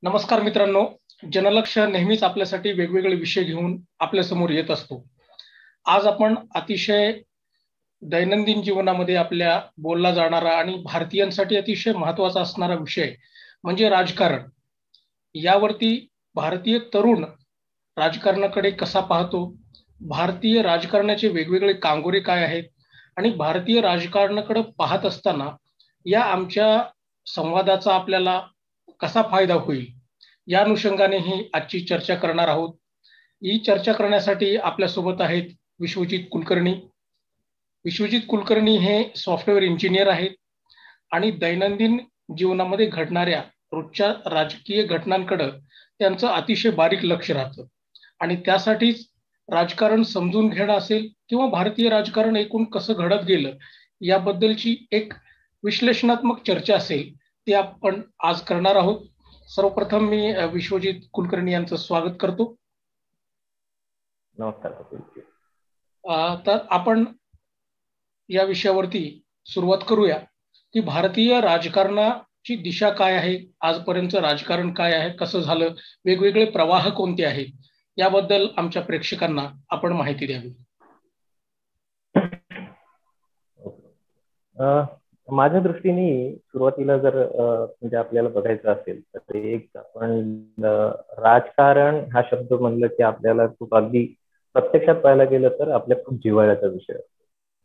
नमस्कार मित्रांनो. जनलक्ष नेहमीच आपल्यासाठी वेगवेगळे विषय घेऊन आपल्यासमोर येत असतो. आज आपण अतिशय दैनंदिन जीवनामध्ये आपल्या बोलला जाणारा आणि भारतीयांसाठी अतिशय महत्त्वाचा असणारा विषय म्हणजे राजकारण. यावरती भारतीय तरुण राजकारणाकडे कसा पाहतो, भारतीय राजकारणाचे वेगवेगळे कांगोरे काय आहेत आणि भारतीय राजकारणाकडे पाहत असताना या आमच्या संवादाचा आपल्याला कसा फायदा होईल, या अनुषंगाने ही आजची चर्चा करणार आहोत. ही चर्चा करण्यासाठी आपल्यासोबत आहेत विश्वजित कुलकर्णी. विश्वजित कुलकर्णी हे सॉफ्टवेअर इंजिनियर आहेत आणि दैनंदिन जीवनामध्ये घडणाऱ्या रोजच्या राजकीय घटनांकडे त्यांचं अतिशय बारीक लक्ष राहतं आणि त्यासाठीच राजकारण समजून घेणं असेल किंवा भारतीय राजकारण एकूण कसं घडत गेलं याबद्दलची एक विश्लेषणात्मक चर्चा असेल ती आपण आज करणार आहोत. सर्वप्रथम मी विश्वजित कुलकर्णी यांचं स्वागत करतो. नमस्कार. तर आपण या विषयावरती सुरुवात करूया की भारतीय राजकारणाची दिशा काय आहे, आजपर्यंत राजकारण काय आहे, कसं झालं, वेगवेगळे प्रवाह कोणते आहेत, याबद्दल आमच्या प्रेक्षकांना आपण माहिती द्यावी. माझ्या दृष्टीने सुरुवातीला जर म्हणजे आपल्याला बघायचं असेल तर एक आपण राजकारण हा शब्द म्हणलं की आपल्याला खूप अगदी प्रत्यक्षात पाहायला गेलं तर आपल्या खूप जिव्हाळ्याचा विषय असतो.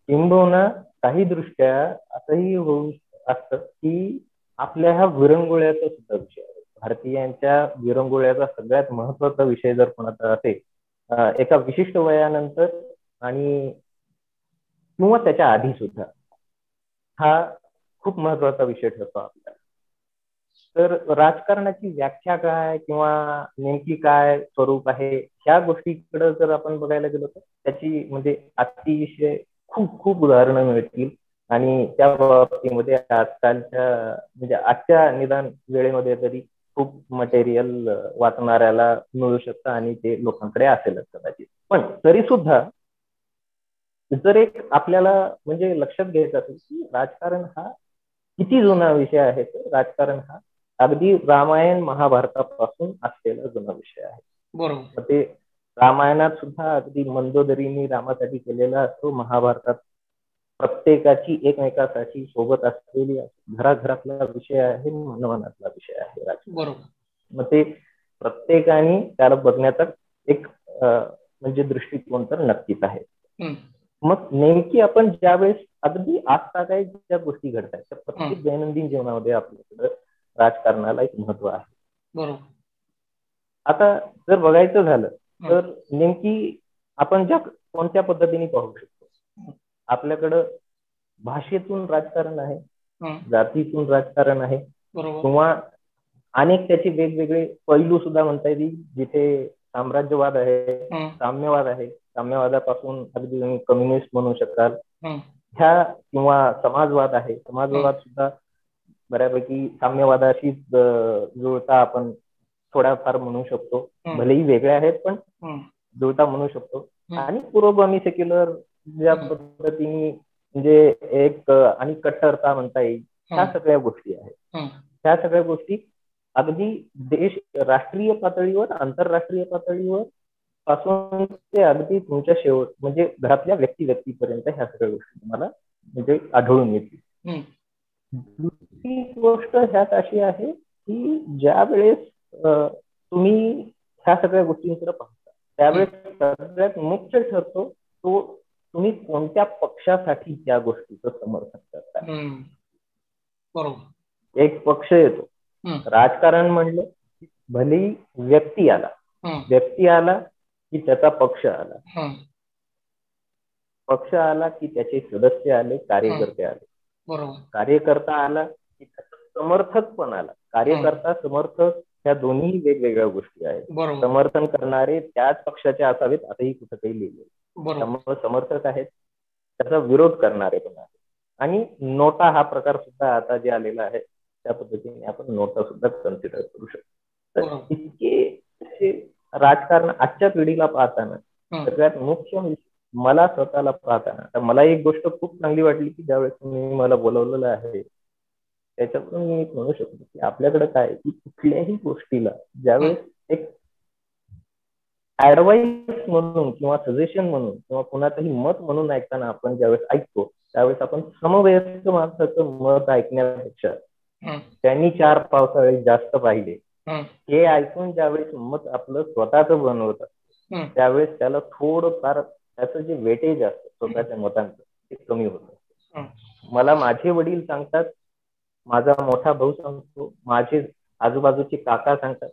किंबहुना काही दृष्ट्या असंही होऊ असतं की आपल्या ह्या विरंगुळ्याचा सुद्धा विषय आहे. भारतीयांच्या विरंगुळ्याचा सगळ्यात महत्वाचा विषय जर कोणाचा असेल एका विशिष्ट वयानंतर आणि किंवा त्याच्या आधी सुद्धा हा खूप महत्वाचा विषय ठरतो आपल्याला. तर राजकारणाची व्याख्या काय किंवा नेमकी काय स्वरूप आहे ह्या गोष्टीकडे जर आपण बघायला गेलो तर त्याची म्हणजे अतिशय खूप खूप उदाहरणं मिळतील आणि त्या बाबतीमध्ये आजकालच्या म्हणजे आजच्या निदान वेळेमध्ये तरी खूप मटेरियल वाचणाऱ्याला मिळू शकतं आणि ते लोकांकडे असेलच कदाचित. पण तरी सुद्धा जर एक आपल्याला म्हणजे लक्षात घ्यायचं असेल की राजकारण हा किती जुना विषय आहे, तर राजकारण हा अगदी रामायण महाभारतापासून असलेला जुना विषय आहे. बरोबर. ते रामायणात सुद्धा अगदी मंदोदरीने रामासाठी केलेला असतो. महाभारतात प्रत्येकाची एकमेकासाठी सोबत असलेली घराघरातला विषय आहे, मनमनातला विषय आहे राजकारण. मग ते प्रत्येकाने त्याला बघण्याचा एक म्हणजे दृष्टिकोन तर नक्कीच आहे. मग नेमकी आपण ज्यावेळेस अगदी आजतागायत ज्या गोष्टी घडतात त्या प्रत्येक दैनंदिन जीवनामध्ये आपल्याकडे राजकारणाला एक महत्व आहे. बरोबर. आता जर बघायचं झालं तर नेमकी आपण ज्या कोणत्या पद्धतीने पाहू शकतो, आपल्याकडं भाषेतून राजकारण आहे, जातीतून राजकारण आहे किंवा अनेक त्याचे वेगवेगळे पैलू सुद्धा म्हणता येईल, जिथे साम्राज्यवाद आहे, साम्यवाद आहे, साम्यवादापासून अगदी कम्युनिस्ट म्हणू शकाल ह्या, किंवा समाजवाद आहे, समाजवाद सुद्धा बऱ्यापैकी साम्यवादाशीच जुळता आपण थोडाफार म्हणू शकतो, भलेही वेगळे आहेत पण जुळता म्हणू शकतो. आणि पुरोगामी सेक्युलर ज्या पद्धतीने म्हणजे एक आणि कट्टरता म्हणता येईल, ह्या सगळ्या गोष्टी आहेत. ह्या सगळ्या गोष्टी अगदी देश राष्ट्रीय पातळीवर, आंतरराष्ट्रीय पातळीवर पासून ते अगदी तुमच्या शेवट म्हणजे घरातल्या व्यक्तीपर्यंत ह्या सगळ्या गोष्टी तुम्हाला म्हणजे आढळून येतील. दुसरी गोष्ट ह्यात अशी आहे की ज्या वेळेस तुम्ही ह्या सगळ्या गोष्टींकडे पाहता त्यावेळेस सगळ्यात मुख्य ठरतो तो तुम्ही कोणत्या पक्षासाठी त्या गोष्टीचं समर्थन करता. बरोबर. एक पक्ष येतो, राजकारण म्हणलं भलेही व्यक्ती आला की त्याचा पक्ष आला, पक्ष आला की त्याचे सदस्य आले, कार्यकर्ते आले, कार्यकर्ता आला की त्याचा समर्थक पण आला. कार्यकर्ता समर्थक ह्या दोन्ही वेगवेगळ्या गोष्टी आहेत. समर्थन करणारे त्याच पक्षाचे असावेत असंही कुठं काही लिहिलेलं, त्यामुळे समर्थक आहेत, त्याचा विरोध करणारे पण आहेत. आणि नोटा हा प्रकार सुद्धा आता जे आलेला आहे त्या पद्धतीने आपण नोटा सुद्धा कन्सिडर करू शकतो. तर इतके राजकारण आजच्या पिढीला पाहताना सगळ्यात मुख्य मला स्वतःला पाहताना तर मला एक गोष्ट खूप चांगली वाटली की ज्यावेळेस तुम्ही मला बोलवलेलं आहे याच्यावरून मी एक म्हणू शकतो की आपल्याकडे काय की कुठल्याही गोष्टीला ज्यावेळेस एक ऍडवाइस म्हणून किंवा सजेशन म्हणून किंवा कुणाचंही मत म्हणून ऐकताना आपण ज्यावेळेस ऐकतो त्यावेळेस आपण समवयस्क माणसाचं मत ऐकण्यापेक्षा त्यांनी 4 पावसाळे जास्त पाहिले हे ऐकून ज्यावेळेस मत आपलं स्वतःच बनवत असतं त्यावेळेस त्याला थोडंफार त्याचं जे वेटेज असतं स्वतःच्या मतांचं ते कमी होत असतं. मला माझे वडील सांगतात, माझा मोठा भाऊ सांगतो, माझे आजूबाजूचे काका सांगतात,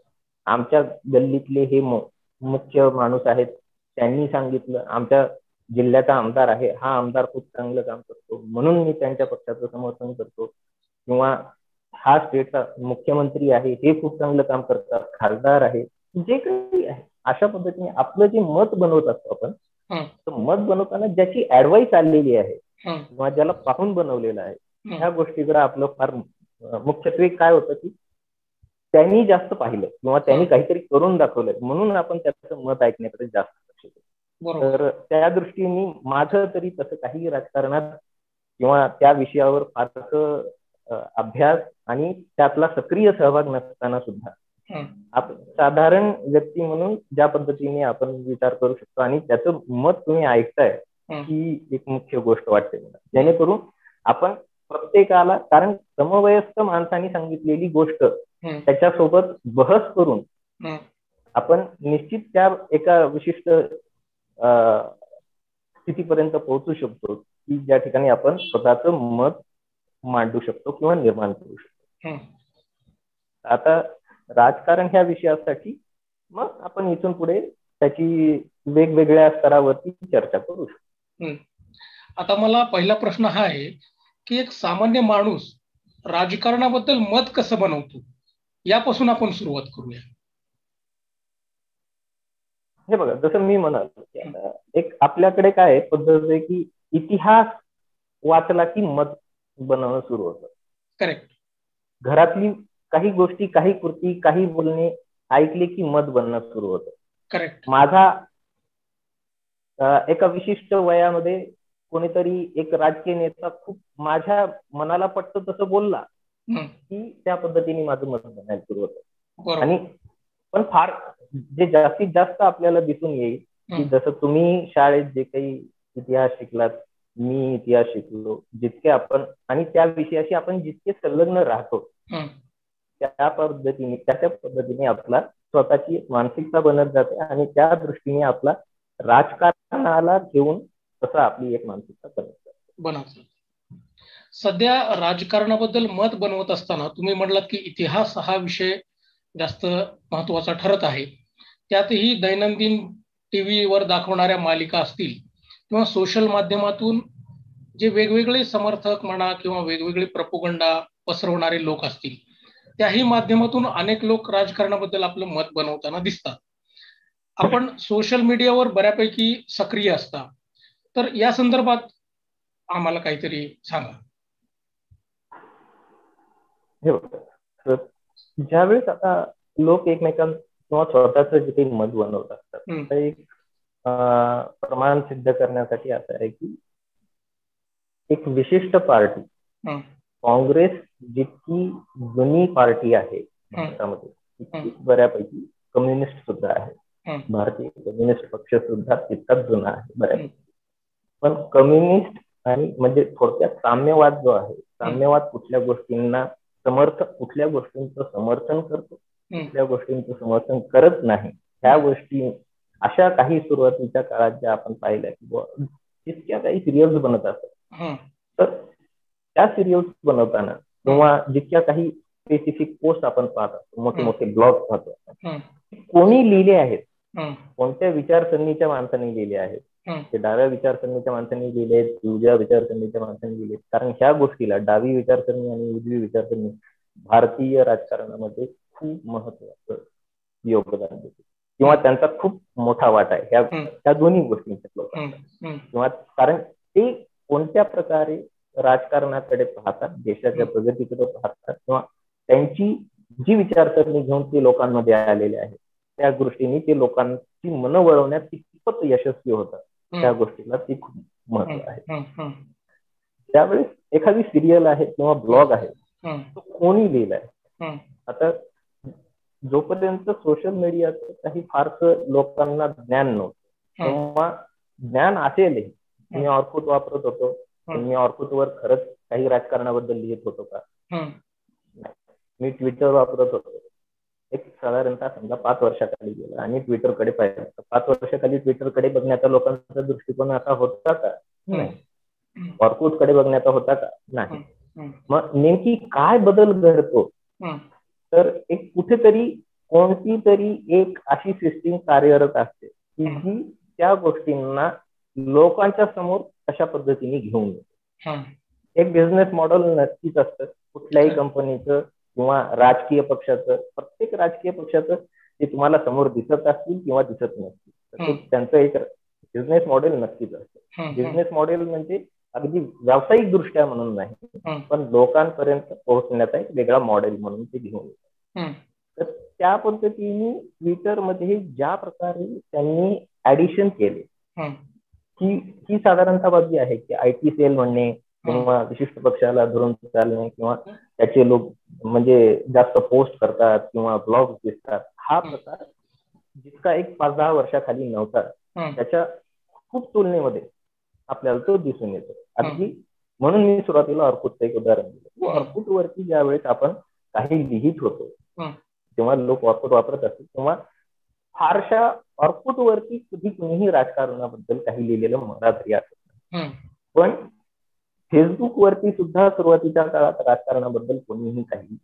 आमच्या गल्लीतले हे मुख्य माणूस आहेत त्यांनी सांगितलं, आमच्या जिल्ह्याचा आमदार आहे, हा आमदार खूप चांगलं काम करतो म्हणून मी त्यांच्या पक्षाचं समर्थन करतो, किंवा हा स्टेटचा मुख्यमंत्री आहे हे खूप चांगलं काम करतात, खासदार आहे, जे काही आहे अशा पद्धतीने आपलं जे मत बनवत असतो आपण, तर मत बनवताना ज्याची ऍडवाइस आलेली आहे किंवा ज्याला पाहून बनवलेलं आहे ह्या गोष्टीकडे आपलं फार मुख्यत्वे काय होतं की त्यांनी जास्त पाहिलं किंवा त्यांनी काहीतरी करून दाखवलंय म्हणून आपण त्याचं मत ऐकण्याकडे जास्त लक्ष देतो. तर त्या दृष्टीने माझं तरी तसं काही राजकारणात किंवा त्या विषयावर फारसं अभ्यास आणि त्यातला सक्रिय सहभाग नसताना सुद्धा साधारण व्यक्ती म्हणून ज्या पद्धतीने आपण विचार करू शकतो आणि त्याचं मत तुम्ही ऐकताय ही एक मुख्य गोष्ट वाटते मला, जेणेकरून आपण प्रत्येकाला, कारण समवयस्क माणसाने सांगितलेली गोष्ट त्याच्यासोबत बहस करून आपण निश्चित त्या एका विशिष्ट स्थितीपर्यंत पोहोचू शकतो की ज्या ठिकाणी आपण स्वतःचं मत मांडू शकतो किंवा निर्माण करू शकतो. आता राजकारण ह्या विषयासाठी मग आपण इथून पुढे त्याची वेगवेगळ्या स्तरावरती चर्चा करू शकतो. आता मला पहिला प्रश्न हा आहे की एक सामान्य माणूस राजकारणाबद्दल मत कसं बनवतो यापासून आपण सुरुवात करूया. हे बघा, जसं मी म्हणाल एक आपल्याकडे काय पद्धत आहे की इतिहास वाचला की मत बनवणं सुरू होतं. करेक्ट. घरातली काही गोष्टी, काही कृती, काही बोलणे ऐकले की मत बनणं सुरू होतं. करेक्ट. माझा एका विशिष्ट वयामध्ये कोणीतरी एक राजकीय नेता खूप माझ्या मनाला पटतं तसं बोलला की त्या पद्धतीने माझं मत बनायला सुरू होतं. आणि पण फार जे जास्तीत जास्त आपल्याला दिसून येईल की जसं तुम्ही शाळेत जे काही इतिहास शिकलात, मी इतिहास शिकलो, जितके आपण आणि त्या विषयाशी आपण जितके संलग्न राहतो त्या पद्धतीने आपला स्वतःची मानसिकता बनत जाते आणि त्या दृष्टीने आपला राजकारणाला घेऊन तसं आपली एक मानसिकता बनत. सध्या राजकारणाबद्दल मत बनवत असताना तुम्ही म्हटलात की इतिहास हा विषय जास्त महत्वाचा ठरत आहे. त्यातही दैनंदिन टीव्हीवर दाखवणाऱ्या मालिका असतील किंवा सोशल माध्यमातून जे वेगवेगळे समर्थक म्हणा किंवा वेगवेगळे प्रोपगंडा पसरवणारे लोक असतील, त्याही माध्यमातून अनेक लोक राजकारणाबद्दल आपलं मत बनवताना दिसतात. आपण सोशल मीडियावर बऱ्यापैकी सक्रिय असता, तर या संदर्भात आम्हाला काहीतरी सांगा. ज्यावेळेस आता लोक एकमेकांना किंवा स्वतःच जे काही मत बनवत असतात एक प्रमाण सिद्ध करण्यासाठी असं आहे की एक विशिष्ट पार्टी, काँग्रेस जितकी जुनी पार्टी आहे भारतामध्ये बऱ्यापैकी कम्युनिस्ट सुद्धा आहे, भारतीय कम्युनिस्ट पक्ष सुद्धा तितकाच जुना आहे बऱ्यापैकी. पण कम्युनिस्ट आणि म्हणजे थोडक्यात साम्यवाद जो आहे, साम्यवाद कुठल्या गोष्टींना कुठल्या गोष्टींचं समर्थन करतो, कुठल्या गोष्टींचं समर्थन करत नाही, ह्या गोष्टी अशा काही सुरुवातीच्या काळात ज्या आपण पाहिल्या की जितक्या काही सिरियल्स बनत असतात, तर त्या सिरियल्स बनवताना किंवा जितक्या काही स्पेसिफिक पोस्ट आपण पाहत असतो, मोठे मोठे ब्लॉग पाहतो, कोणी लिहिले आहेत, कोणत्या विचारसरणीच्या माणसाने लिहिले आहेत, ते डाव्या विचारसरणीच्या माणसांनी लिहिले आहेत, उजव्या विचारसरणीच्या माणसांनी लिहिले, कारण ह्या गोष्टीला डावी विचारसरणी आणि उजवी विचारसरणी भारतीय राजकारणामध्ये खूप महत्वाचं योगदान देते किंवा त्यांचा खूप मोठा वाटा आहे ह्या दोन्ही गोष्टींच्या लोकांचा. किंवा कारण ते कोणत्या प्रकारे राजकारणाकडे पाहतात, देशाच्या प्रगतीकडे पाहतात किंवा त्यांची जी विचारसरणी घेऊन ते लोकांमध्ये आलेले आहेत त्या दृष्टीने ते लोकांची मनं वळवण्यात कितपत यशस्वी होतात त्या गोष्टीला ती खूप महत्व आहे. त्यावेळेस एखादी सिरियल आहे किंवा ब्लॉग आहे, तो कोणी लिहिलंय. आता जोपर्यंत सोशल मीडियाचं काही फारसं लोकांना ज्ञान नव्हतं किंवा ज्ञान असेलही, मी ऑर्कुट वापरत होतो, मी ऑर्कुटवर खरंच काही राजकारणाबद्दल लिहित होतो का? मी ट्विटर वापरत होतो. एक साधारणतः समजा 5 वर्षाखाली गेला आणि ट्विटरकडे पाहिलं तर 5 वर्षाखाली ट्विटरकडे बघण्याचा लोकांचा दृष्टिकोन असा होता का? नाही. ऑर्कुटकडे बघण्याचा होता का? नाही. मग नेमकी काय बदल घडतो? तर एक कुठेतरी कोणती तरी एक अशी सिस्टीम कार्यरत असते की जी त्या गोष्टींना लोकांच्या समोर अशा पद्धतीने घेऊन येते. एक बिझनेस मॉडेल नक्कीच असतं कुठल्याही कंपनीचं किंवा राजकीय पक्षाचं. प्रत्येक राजकीय पक्षाचं ते तुम्हाला समोर दिसत असतील किंवा दिसत नसतील, त्यांचं एक बिझनेस मॉडेल नक्कीच असतं. बिझनेस मॉडेल म्हणजे अगदी व्यावसायिक दृष्ट्या म्हणून नाही, पण लोकांपर्यंत पोहोचण्याचा एक वेगळा मॉडेल म्हणून ते घेऊन येतात. तर त्या पद्धतीने ट्विटरमध्ये ज्या प्रकारे त्यांनी ऍडिशन केले ही साधारणतः बाजू आहे की आयटी सेल म्हणणे किंवा विशिष्ट पक्षाला धरून चालणे किंवा त्याचे लोक म्हणजे जास्त पोस्ट करतात किंवा ब्लॉग दिसतात, हा प्रकार जितका एक 5-10 वर्षाखाली नव्हता त्याच्या खूप तुलनेमध्ये आपल्याला तो दिसून येतो. अगदी म्हणून मी सुरुवातीला ऑर्कुटचं एक उदाहरण दिलं. ऑर्कुट वरती ज्यावेळेस आपण काही लिहित होतो तेव्हा लोक ऑर्कुट वापरत असतील तेव्हा फारशा ऑर्कुट वरती कधी कुणीही राजकारणाबद्दल काही लिहिलेलं मला तरी असत. पण फेसबुक वरती सुद्धा सुरुवातीच्या काळात राजकारणाबद्दल कोणीही काही,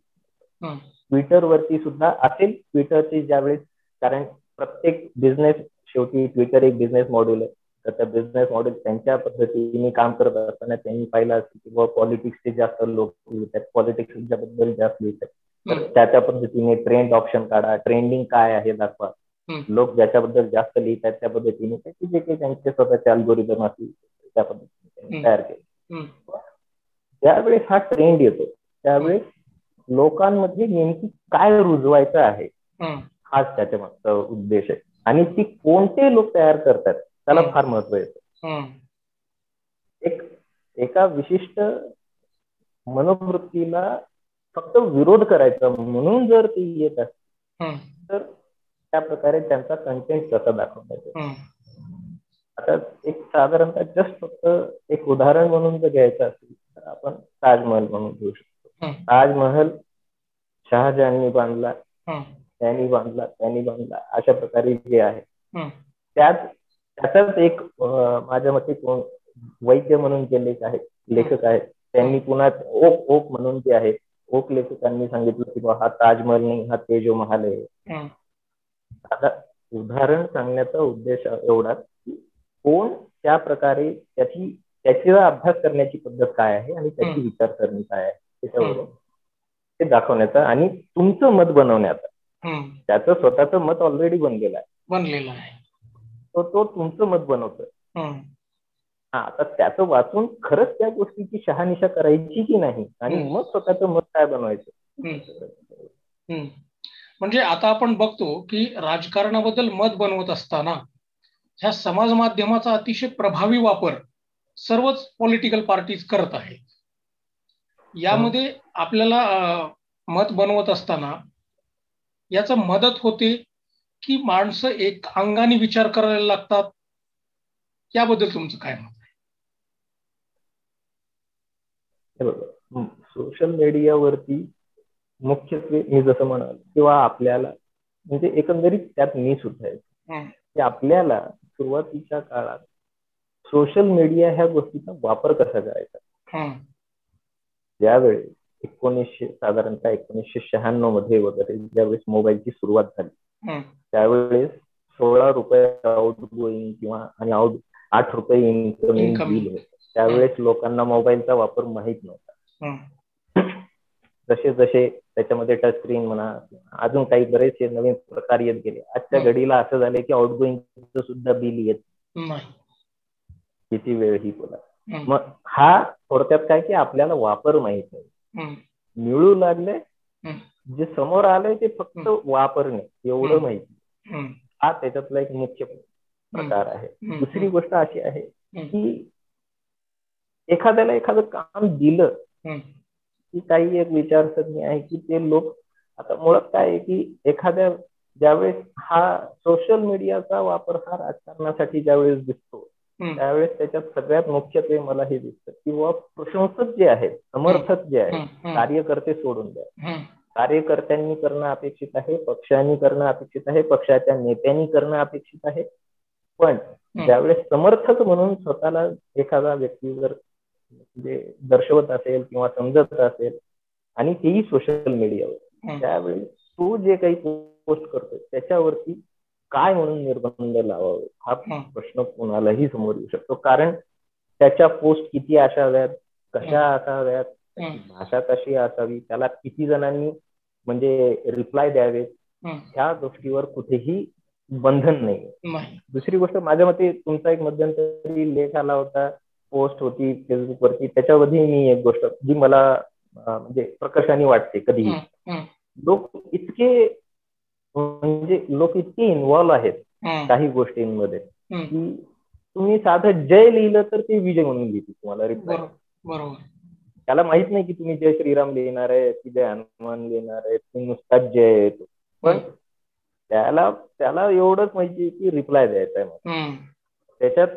ट्विटर वरती सुद्धा असेल. ट्विटरचे ज्यावेळेस, कारण प्रत्येक बिझनेस शेवटी ट्विटर एक बिझनेस मॉडेल आहे, तर त्या बिझनेस मॉडेल त्यांच्या पद्धतीने काम करत असताना त्यांनी पाहिलं असेल किंवा पॉलिटिक्सचे जास्त लोक लिहितात, पॉलिटिक्सच्या बद्दल जास्त लिहितात, तर त्या पद्धतीने ट्रेंड ऑप्शन काढा, ट्रेंडिंग काय आहे दाखवा, लोक ज्याच्याबद्दल जास्त लिहितात त्या पद्धतीने जे काही त्यांचे स्वतःचे अल्गोरिदम असतील त्या पद्धतीने तयार केले. ज्यावेळेस हा ट्रेंड येतो त्यावेळेस लोकांमध्ये नेमकी काय रुजवायचं आहे हाच त्याच्या मागचा उद्देश आहे. आणि ती कोणते लोक तयार करतात त्याला फार महत्व येतं. एका विशिष्ट मनोवृत्तीला फक्त विरोध करायचा म्हणून जर ते येत असते तर त्या प्रकारे त्यांचा कंटेंट कसा दाखवता येतो. आता एक साधारणतः जस्ट फक्त एक उदाहरण म्हणून जर घ्यायचं असेल तर आपण ताजमहल म्हणून घेऊ शकतो. ताजमहल शहाजहाननी बांधला, त्यांनी बांधला अशा प्रकारे जे आहे त्याचाच एक माझ्या मते वैद्य म्हणून जे लेखक आहेत त्यांनी पुन्हा ओक म्हणून जे आहे ओक लेखकांनी सांगितलं की हा ताजमहल नाही, हा तेजो महाल आहे. आता उदाहरण सांगण्याचा उद्देश एवढाच की कोण त्या प्रकारे त्याचा अभ्यास करण्याची पद्धत काय आहे आणि त्याची विचारसरणी काय आहे त्याच्यावरून ते दाखवण्याचा आणि तुमचं मत बनवण्याचा. त्याचं स्वतःचं मत ऑलरेडी बनलेलं आहे, तो तुमचं मत बनवतोय. आता त्याचं वाचून खरंच त्या गोष्टीची शहानिशा करायची की नाही आणि मग स्वतःचं मत काय बनवायचं. म्हणजे आता आपण बघतो की राजकारणाबद्दल मत बनवत असताना ह्या समाज माध्यमाचा अतिशय प्रभावी वापर सर्वच पॉलिटिकल पार्टीज करत आहेत. यामध्ये आपल्याला मत बनवत असताना याचा मदत होते की माणसं एक अंगाने विचार करायला लागतात, याबद्दल तुमचं काय मत आहे? सोशल मीडियावरती मुख्यत्वे मी जसं म्हणाल किंवा आपल्याला म्हणजे एकंदरीत त्यात मी सुद्धा आहे की आपल्याला सुरुवातीच्या काळात सोशल मीडिया ह्या गोष्टीचा वापर कसा करायचा. ज्यावेळेस साधारणतः 1996 मध्ये वगैरे ज्यावेळेस मोबाईलची सुरुवात झाली त्यावेळेस 16 रुपये आउट गोईंग किंवा आणि 8 रुपये इनकमिंग बिल होतं. त्यावेळेस लोकांना मोबाईलचा वापर माहीत नव्हता. जसे जसे त्याच्यामध्ये टच स्क्रीन म्हणा अजून काही बरेचसे नवीन प्रकार येत गेले. आजच्या घडीला असं झालं की आउटगोईंग सुद्धा बिल येत किती वेळ ही बोला. मग हा थोडक्यात काय की आपल्याला वापर माहित नाही, मिळू लागले जे समोर आलंय ते फक्त वापरणे एवढं माहिती. हा त्याच्यातला एक मुख्य प्रकार आहे. दुसरी गोष्ट अशी आहे की एखाद्याला एखादं काम दिलं की काही एक विचारसरणी आहे की ते लोक आता मुळात काय आहे की एखाद्या ज्यावेळेस हा सोशल मीडियाचा वापर हा राजकारणासाठी ज्यावेळेस दिसतो त्यावेळेस त्याच्यात सगळ्यात मुख्यत्वे मला हे दिसतं की व प्रशंसक जे आहेत, समर्थक जे आहेत, कार्यकर्ते सोडून द्या, कार्यकर्त्यांनी करणं अपेक्षित आहे, पक्षांनी करणं अपेक्षित आहे, पक्षाच्या नेत्यांनी करणं अपेक्षित आहे. पण ज्यावेळेस समर्थक म्हणून स्वतःला एखादा व्यक्ती जर म्हणजे दर्शवत असेल किंवा समजत असेल आणि तेही सोशल मीडियावर, त्यावेळी तो जे काही पोस्ट करतोय त्याच्यावरती काय म्हणून निर्बंध लावावे हा प्रश्न कोणालाही समोर येऊ शकतो. कारण त्याच्या पोस्ट किती असाव्यात, कशा असाव्यात, भाषा कशी असावी, त्याला किती जणांनी म्हणजे रिप्लाय द्यावेत, ह्या गोष्टीवर कुठेही बंधन नाही. दुसरी गोष्ट, माझ्या मते तुमचा एक मध्यंतरी लेख आला होता, पोस्ट होती फेसबुकवरती, त्याच्यामध्ये मी एक गोष्ट जी मला म्हणजे प्रकर्षाने वाटते, कधीही लोक इतके इन्व्हॉल्व्ह आहेत काही गोष्टींमध्ये की तुम्ही साधं जय लिहिलं तर ते विजय म्हणून लिहिते तुम्हाला रिप्लाय. बरोबर. त्याला माहित नाही की तुम्ही जय श्रीराम लिहिणार आहे की जय हनुमान लिहिणार आहे, तुम्ही नुसताच जय येतो, पण त्याला एवढंच माहिती की रिप्लाय द्यायचा आहे. त्याच्यात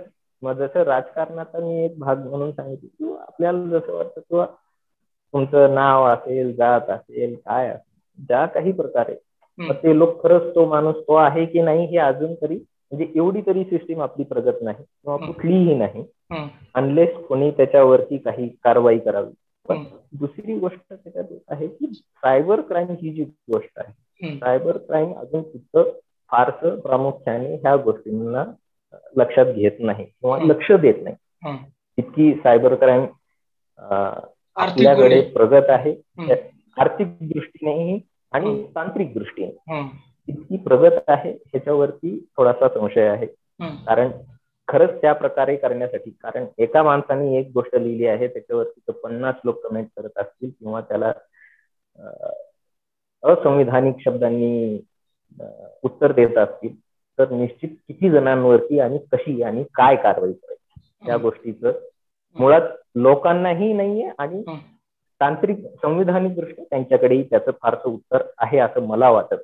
मग जसं राजकारणाचा मी एक भाग म्हणून सांगितलं किंवा आपल्याला जसं वाटतं किंवा तुमचं नाव असेल, जात असेल, काय असेल, ज्या काही प्रकारे ते लोक खरंच तो माणूस तो आहे की नाही हे अजून तरी म्हणजे एवढी तरी सिस्टीम आपली प्रगत नाही किंवा कुठलीही नाही अनलेस कोणी त्याच्यावरती काही कारवाई करावी. पण दुसरी गोष्ट त्याच्यात आहे की सायबर क्राईम ही जी गोष्ट आहे, सायबर क्राईम अजून तिथं फारसं प्रामुख्याने ह्या गोष्टींना लक्षात घेत नाही किंवा लक्ष देत नाही. इतकी सायबर क्राईम आपल्याकडे प्रगत आहे, आर्थिक दृष्टीनेही आणि तांत्रिक दृष्टीने इतकी प्रगत आहे, ह्याच्यावरती थोडासा संशय आहे. कारण खरंच त्या प्रकारे करण्यासाठी, कारण एका माणसाने एक गोष्ट लिहिली आहे त्याच्यावरती 50 लोक कमेंट करत असतील किंवा त्याला असंविधानिक शब्दांनी उत्तर देत असतील, तर निश्चित किती जणांवरती आणि कशी आणि काय कारवाई करायची या गोष्टीचं मुळात लोकांनाही नाहीये आणि तांत्रिक संविधानिक दृष्ट्या त्यांच्याकडेही त्याचं फारसं उत्तर आहे असं मला वाटत.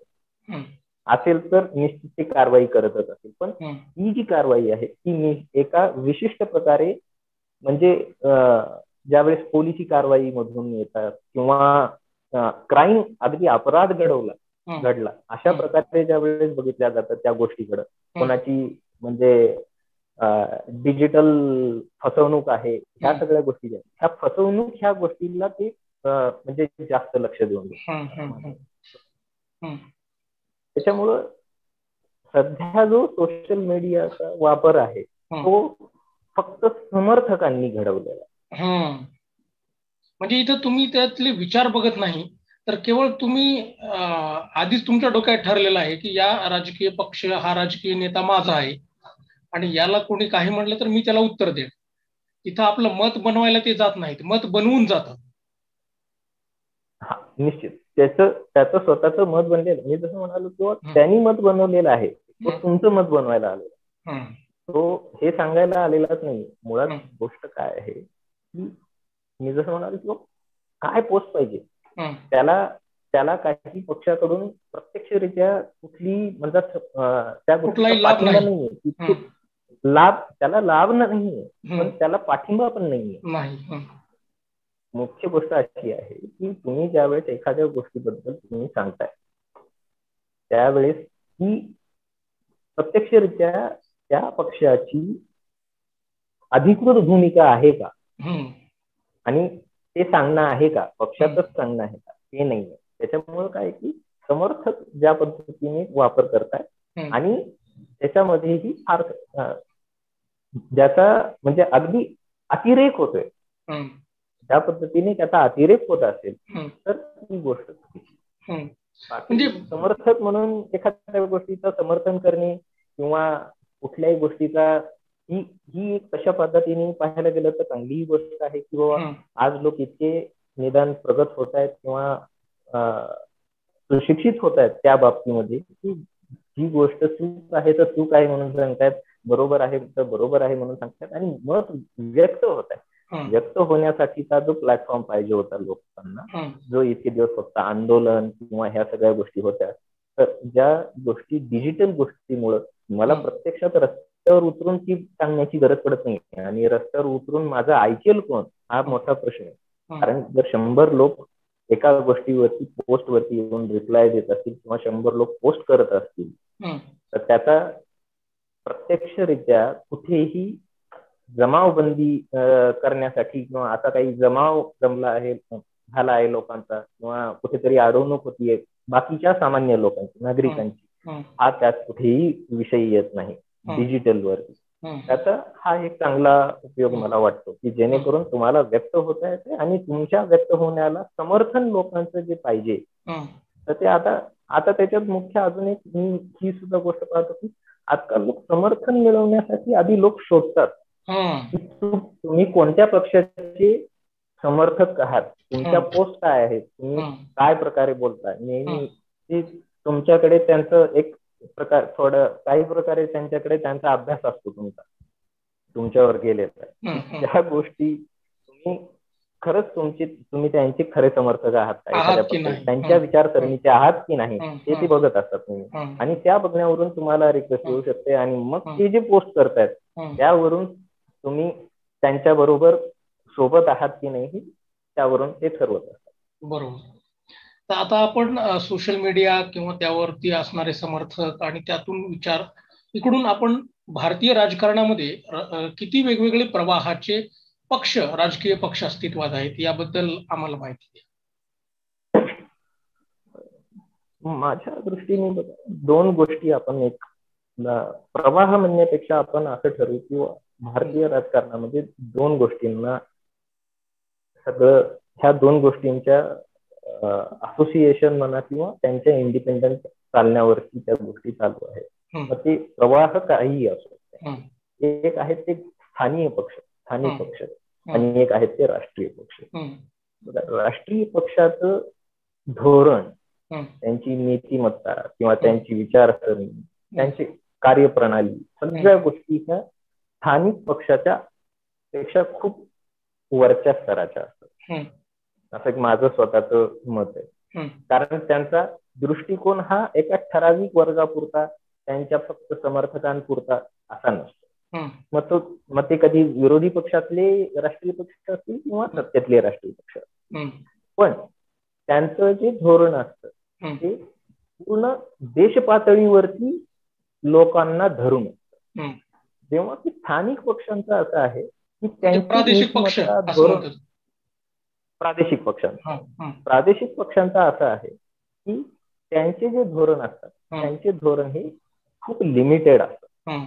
असेल तर निश्चित ते कारवाई करतच असेल, पण ही जी कारवाई आहे ती एका विशिष्ट प्रकारे म्हणजे ज्यावेळेस पोलिसी कारवाई मधून येतात किंवा क्राईम अगदी अपराध घडला अशा प्रकारे ज्या वेळेस बघितल्या जातात त्या गोष्टीकडे, कोणाची म्हणजे डिजिटल फसवणूक आहे, ह्या सगळ्या गोष्टी ह्या फसवणूक ह्या गोष्टीला ते म्हणजे जास्त लक्ष देऊन त्याच्यामुळं सध्या जो सोशल मीडियाचा वापर आहे तो फक्त समर्थकांनी घडवलेला. म्हणजे इथं तुम्ही त्यातले विचार बघत नाही, तर केवळ तुम्ही आधीच तुमच्या डोक्यात ठरलेलं आहे की या राजकीय पक्ष, हा राजकीय नेता माझा आहे आणि याला कोणी काही म्हटलं तर मी त्याला उत्तर देईन. इथं आपलं मत बनवायला ते जात नाहीत, मत बनवून जातात. निश्चित त्याचं स्वतःचं मत बनलेलं, मी जसं म्हणालो किंवा त्यांनी मत बनवलेलं आहे, तो तुमचं मत बनवायला आलेला, तो हे सांगायला आलेलाच नाही. मुळात गोष्ट काय आहे की मी जसं म्हणालो किंवा काय पोस्ट पाहिजे त्याला काही पक्षाकडून प्रत्यक्षरित्या कुठली म्हणतात त्या गोष्टीचा पाठिंबा नाहीये, त्याला लाभ नाहीये, पण त्याला पाठिंबा पण नाहीये. मुख्य गोष्ट अशी आहे की तुम्ही ज्यावेळेस एखाद्या गोष्टीबद्दल तुम्ही सांगताय त्यावेळेस ती प्रत्यक्षरित्या त्या पक्षाची अधिकृत भूमिका आहे का आणि ते सांगणं आहे का, पक्षातच सांगणं आहे का, ते नाहीये. त्याच्यामुळे काय की समर्थक ज्या पद्धतीने वापर करताय आणि त्याच्यामध्येही फार ज्याचा म्हणजे अगदी अतिरेक होतोय, त्या पद्धतीने त्याचा अतिरेक होत असेल तर ही गोष्ट म्हणजे समर्थक म्हणून एखाद्या गोष्टीचं समर्थन करणे किंवा कुठल्याही गोष्टीचा ही एक तशा पद्धतीने पाहायला गेलं तर चांगलीही गोष्ट आहे की बाबा आज लोक इतके निदान प्रगत होत आहेत किंवा सुशिक्षित होत आहेत त्या बाबतीमध्ये की जी गोष्ट चूक आहे तर चूक आहे म्हणून सांगतायत, बरोबर आहे तर बरोबर आहे म्हणून सांगतात आणि मत व्यक्त होत आहे. व्यक्त होण्यासाठीचा जो प्लॅटफॉर्म पाहिजे होता लोकांना, जो इतके दिवस फक्त आंदोलन किंवा ह्या सगळ्या गोष्टी होत्या, तर ज्या गोष्टी डिजिटल गोष्टीमुळे मला प्रत्यक्षात रस्त्यावर उतरून ती सांगण्याची गरज पडत नाही. आणि रस्त्यावर उतरून माझं ऐकेल कोण हा मोठा प्रश्न आहे. कारण जर 100 लोक एका गोष्टीवरती पोस्टवरती येऊन रिप्लाय देत असतील किंवा 100 लोक पोस्ट करत असतील, तर त्याचा प्रत्यक्षरित्या कुठेही जमावबंदी करण्यासाठी किंवा आता काही जमाव जमला आहे झाला आहे लोकांचा किंवा कुठेतरी अडवणूक होतीये बाकीच्या सामान्य लोकांची, नागरिकांची, हा त्यात कुठेही विषय येत नाही डिजिटल वरती. त्याचा हा एक चांगला उपयोग मला वाटतो की जेणेकरून तुम्हाला व्यक्त होता येते आणि तुमच्या व्यक्त होण्याला समर्थन लोकांचं जे पाहिजे तर ते आता त्याच्यात मुख्य अजून एक मी ही सुद्धा गोष्ट पाहतो की आजकाल लोक समर्थन मिळवण्यासाठी आधी लोक शोधतात. तुम्ही कोणत्या पक्षाचे समर्थक आहात, तुमच्या पोस्ट काय आहेत, तुम्ही काय प्रकारे बोलताय, नेहमी ते तुमच्याकडे त्यांचं एक प्रकार थोडं काही प्रकारे त्यांच्याकडे त्यांचा अभ्यास असतो तुमच्यावर गेलेला. त्या गोष्टी तुम्ही खरंच तुम्ही त्यांचे खरे समर्थक आहात का, एखाद्या पक्षाचे त्यांच्या विचारसरणीचे आहात की नाही ते बघत असतात तुम्ही. आणि त्या बघण्यावरून तुम्हाला रिक्वेस्ट येऊ शकते आणि मग ते जे पोस्ट करतायत त्यावरून तुम्ही त्यांच्या बरोबर सोबत आहात की नाही त्यावरून ते ठरवत असतात. बरोबर. तर आता आपण सोशल मीडिया किंवा त्यावरती असणारे समर्थक आणि त्यातून विचार इकडून आपण भारतीय राजकारणामध्ये किती वेगवेगळे प्रवाहाचे पक्ष, राजकीय पक्ष अस्तित्वात आहेत याबद्दल आम्हाला माहिती द्या. माझ्या दृष्टीने 2 गोष्टी आपण एक प्रवाह म्हणण्यापेक्षा आपण असं ठरवू की भारतीय राजकारणामध्ये 2 गोष्टींना सगळं ह्या 2 गोष्टींच्या असोसिएशन म्हणा किंवा त्यांच्या इंडिपेंडंट चालण्यावरती त्या गोष्टी चालू आहेत. मग ते प्रवाह काहीही असो. एक आहेत ते स्थानिक पक्ष आणि एक आहेत ते राष्ट्रीय पक्ष. राष्ट्रीय पक्षाचं धोरण, त्यांची नीतिमत्ता किंवा त्यांची विचारसरणी, त्यांची कार्यप्रणाली, सगळ्या गोष्टी ह्या स्थानिक पक्षाच्या पेक्षा खूप वरच्या स्तराच्या असतात, असं एक माझं स्वतःच मत आहे. कारण त्यांचा दृष्टिकोन हा एका ठराविक वर्गापुरता, त्यांच्या फक्त समर्थकांपुरता असा नसतो. मग ते कधी विरोधी पक्षातले राष्ट्रीय पक्ष असतील किंवा सत्तेतले राष्ट्रीय पक्ष असतील, पण त्यांचं जे धोरण असतं ते पूर्ण देश पातळीवरती लोकांना धरून असतं. जेव्हा की स्थानिक पक्षांचं असं आहे की त्यांची प्रादेशिक पक्षांचा असं आहे की त्यांचे जे धोरण असतात त्यांचे धोरण हे खूप लिमिटेड असतं.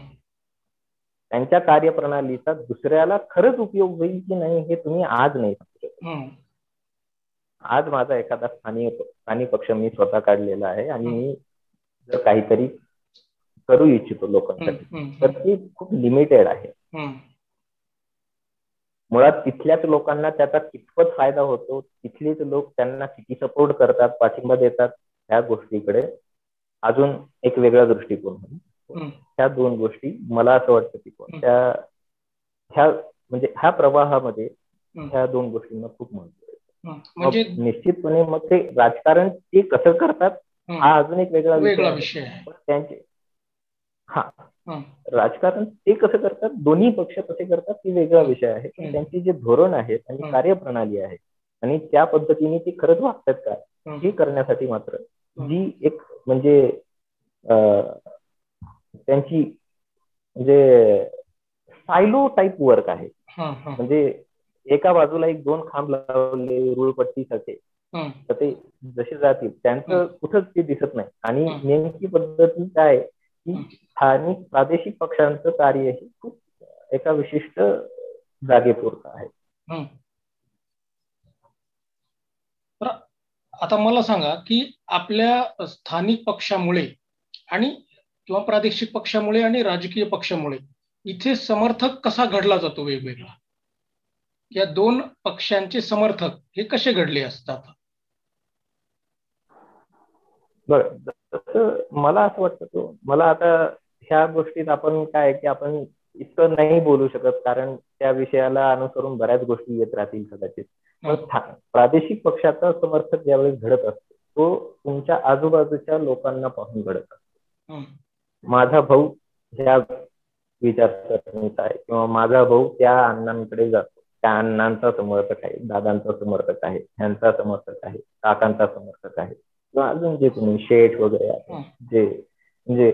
त्यांच्या कार्यप्रणालीचा दुसऱ्याला खरंच उपयोग होईल की नाही हे तुम्ही आज नाही सांगू शकत. आज माझा एखादा स्थानिक पक्ष मी स्वतः काढलेला आहे आणि मी जर काहीतरी करू इच्छितो लोकांसाठी तर ते खूप लिमिटेड आहे. मुळात तिथल्याच लोकांना त्याचा कितपत फायदा होतो, तिथलेच लोक त्यांना किती सपोर्ट करतात, पाठिंबा देतात, ह्या गोष्टीकडे अजून एक वेगळा दृष्टिकोन. ह्या 2 गोष्टी मला असं वाटतं की म्हणजे ह्या प्रवाहामध्ये ह्या 2 गोष्टींना खूप महत्व आहे. निश्चितपणे मग ते राजकारण ते कसं करतात हा अजून एक वेगळा विषय आहे. त्यांचे राजकारण ते कसं करतात, दोन्ही पक्ष कसे करतात ते वेगळा विषय आहे. पण त्यांची जे धोरण आहेत आणि कार्यप्रणाली आहे आणि त्या पद्धतीने ते खरंच वागतात का हे करण्यासाठी मात्र जी एक म्हणजे त्यांची म्हणजे सायलो टाईप वर्क आहे. म्हणजे एका बाजूला 1-2 खांब लावले रुळपट्टीसाठी तर ते जसे जातील त्यांचं कुठंच ते दिसत नाही. आणि नेमकी पद्धती काय की स्थानिक प्रादेशिक पक्षांचं कार्य हे खूप एका विशिष्ट जागेपुरतं आहे. तर आता मला सांगा की आपल्या स्थानिक पक्षामुळे आणि किंवा प्रादेशिक पक्षामुळे आणि राजकीय पक्षामुळे इथे समर्थक कसा घडला जातो वेगवेगळा, या 2 पक्षांचे समर्थक हे कसे घडले असतात? बरं, मला असं वाटतं मला आता ह्या गोष्टीत आपण काय की आपण इतकं नाही बोलू शकत, कारण त्या विषयाला अनुसरून बऱ्याच गोष्टी येत राहतील कदाचित. पण प्रादेशिक पक्षाचा समर्थक ज्यावेळेस घडत असतो तो तुमच्या आजूबाजूच्या लोकांना पाहून घडत असतो. माझा भाऊ ह्या विचारसरणीचा आहे किंवा माझा भाऊ त्या अण्णांकडे जातो, त्या अण्णांचा समर्थक आहे, दादांचा समर्थक आहे, ह्यांचा समर्थक आहे, काकांचा समर्थक आहे, किंवा अजून जे तुम्ही शेठ वगैरे आहे, जे म्हणजे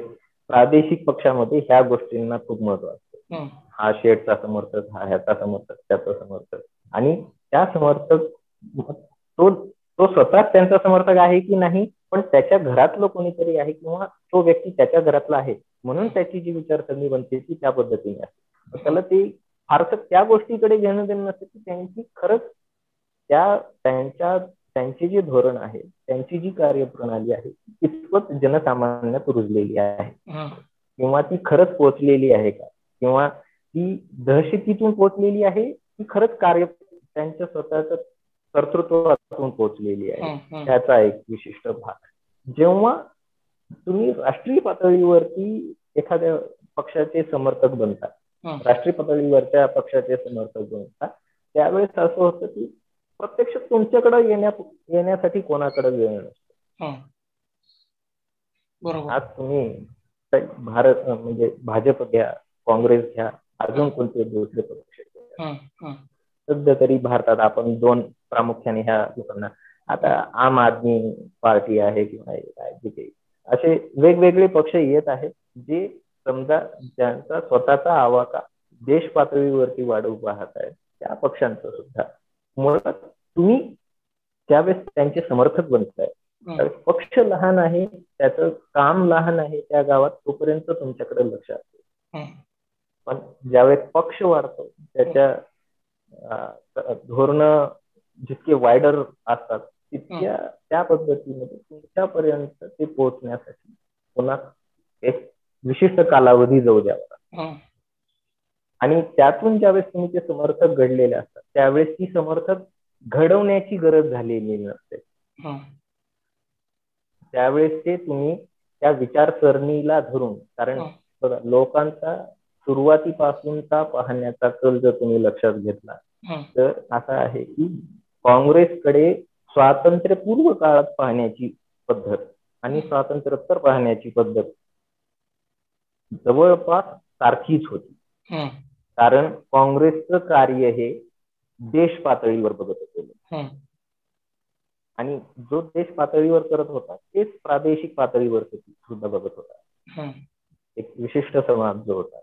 प्रादेशिक पक्षामध्ये ह्या गोष्टींना खूप महत्व असतं. हा शेठचा समर्थक, हा ह्याचा समर्थक, त्याचा समर्थक. आणि त्या समर्थक तो स्वतः त्यांचा समर्थक आहे की नाही, पण त्याच्या घरातलं कोणीतरी आहे किंवा तो व्यक्ती त्याच्या घरातला आहे म्हणून त्याची जी विचारसरणी बनते ती त्या पद्धतीने असते. त्याला ते फारसं त्या गोष्टीकडे घेणं देणं नसतं की त्यांची खरंच त्यांचे जे धोरण आहे, त्यांची जी कार्यप्रणाली आहे कितपत जनसामान्यात रुजलेली आहे किंवा ती खरंच पोहोचलेली आहे का, किंवा ती दहशतीतून पोहोचलेली आहे की खरंच कार्य त्यांच्या स्वतःच कर्तृत्वातून पोहोचलेली आहे, त्याचा एक विशिष्ट भाग. जेव्हा तुम्ही राष्ट्रीय पातळीवरती एखाद्या पक्षाचे समर्थक बनतात, राष्ट्रीय पातळीवरच्या पक्षाचे समर्थक बनतात, त्यावेळेस असं होतं की प्रत्यक्ष तुमच्याकडे येण्यासाठी कोणाकडे वेळ नसतो. आज तुम्ही भारत म्हणजे भाजप घ्या, काँग्रेस घ्या, अजून कोणते दुसरे पक्ष घ्या, सध्या तरी भारतात आपण दोन प्रामुख्याने ह्या लोकांना, आता आम आदमी पार्टी आहे किंवा असे वेगवेगळे पक्ष येत आहेत जे समजा ज्यांचा स्वतःचा आवाका देश पातळीवरती वाढवू पाहत आहेत, त्या पक्षांचं सुद्धा मुळात तुम्ही त्यावेळेस त्यांचे समर्थक बनताय. पक्ष लहान आहे, त्याचं काम लहान आहे त्या गावात, तोपर्यंत तुमच्याकडे लक्ष असते. पण ज्यावेळेस पक्ष वाढतो, त्याच्या धोरण जितके वायडर असतात तितक्या त्या पद्धतीने तुमच्यापर्यंत ते पोहोचण्यासाठी पुन्हा एक विशिष्ट कालावधी जाऊ द्यावा. आणि त्यातून ज्यावेळेस तुम्ही ते समर्थक घडलेले असतात त्यावेळेस ती समर्थक घडवण्याची गरज झालेली नसते. त्यावेळेस ते तुम्ही त्या विचारसरणीला धरून, कारण बघा लोकांचा सुरुवातीपासूनचा पाहण्याचा कल जर तुम्ही लक्षात घेतला तर असा आहे की काँग्रेसकडे स्वातंत्र्यपूर्व काळात पाहण्याची पद्धत आणि स्वातंत्र्योत्तर पाहण्याची पद्धत जवळपास सारखीच होती. कारण काँग्रेसचं कार्य हे देश पातळीवर बघत होते आणि जो देश पातळीवर करत होता तेच प्रादेशिक पातळीवर सुद्धा बघत होता. एक विशिष्ट समाज जो होता,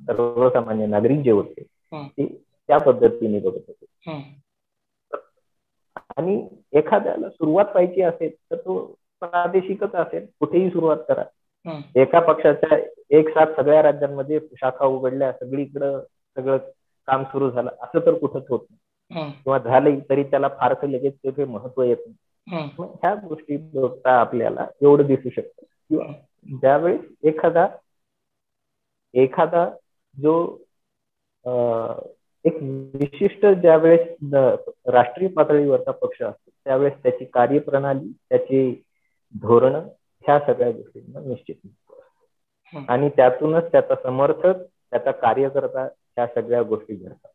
सर्वसामान्य नागरिक जे होते ते त्या पद्धतीने बघत होते. आणि एखाद्याला सुरुवात पाहिजे असेल तर तो प्रादेशिकच असेल, कुठेही सुरुवात करा. एका पक्षाच्या एक साथ सगळ्या राज्यांमध्ये शाखा उघडल्या, सगळीकडं सगळं काम सुरू झालं असं तर कुठंच होत नाही, किंवा झालंही तरी त्याला फारसं लगेच तेथे महत्व येत नाही. मग ह्या गोष्टी बघता आपल्याला एवढं दिसू शकतं. किंवा ज्यावेळेस एखादा जो एक विशिष्ट ज्यावेळेस राष्ट्रीय पातळीवरचा पक्ष असतो त्यावेळेस त्याची कार्यप्रणाली, त्याची धोरण, ह्या सगळ्या गोष्टींना निश्चित महत्व असतं आणि त्यातूनच त्याचा समर्थक, त्याचा कार्यकर्ता, ह्या सगळ्या गोष्टी घडतात.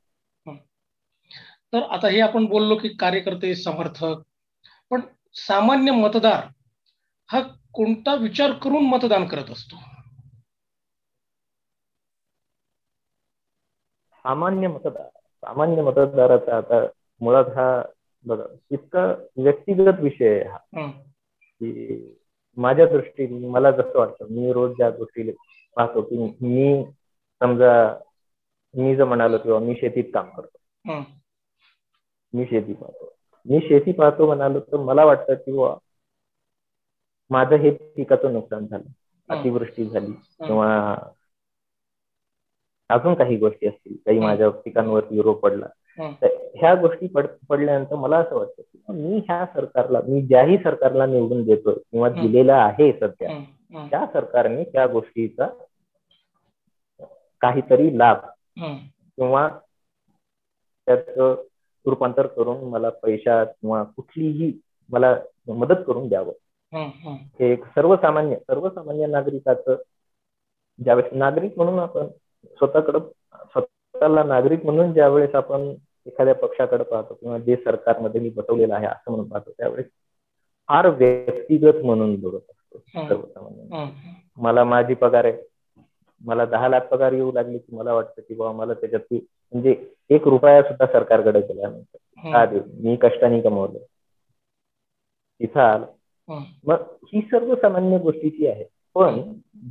तर आता हे आपण बोललो की कार्यकर्ते, समर्थक, पण सामान्य मतदार हा कोणता विचार करून मतदान करत असतो? सामान्य मतदाराचा आता मुळात हा बघा इतका व्यक्तिगत विषय आहे हा, की माझ्या दृष्टीने मला जसं वाटतं, मी रोज ज्या गोष्टी पाहतो की मी समजा मी जर म्हणालो किंवा मी शेतीत काम करतो, मी शेती पाहतो म्हणालो तर मला वाटतं की माझं हे पिकाचं नुकसान झालं, अतिवृष्टी झाली किंवा अजून काही गोष्टी असतील, काही माझ्या पिकांवरती रोग पडला, तर ह्या गोष्टी पडल्यानंतर मला असं वाटतं की मी ह्या सरकारला, मी ज्याही सरकारला निवडून देतोय किंवा दिलेला आहे सध्या, त्या सरकारने त्या गोष्टीचा काहीतरी लाभ किंवा त्याचं रूपांतर करून मला पैशात किंवा कुठलीही मला मदत करून द्यावं. हे एक सर्वसामान्य नागरिकाचं, ज्यावेळेस नागरिक म्हणून आपण स्वतःला नागरिक म्हणून ज्यावेळेस आपण एखाद्या पक्षाकडे पाहतो किंवा जे सरकारमध्ये मी बसवलेलं आहे असं म्हणून पाहतो, त्यावेळेस फार व्यक्तिगत म्हणून बघत असतो सर्वसामान्य. मला माझी पगार आहे, मला 10 लाख पगार येऊ लागली की मला वाटतं की बाबा मला त्याच्यात म्हणजे 1 रुपया सुद्धा सरकारकडे गेला नाही, का देऊ, मी कष्टाने कमवलं, तिथं आलं. मग ही सर्वसामान्य गोष्टीची आहे. पण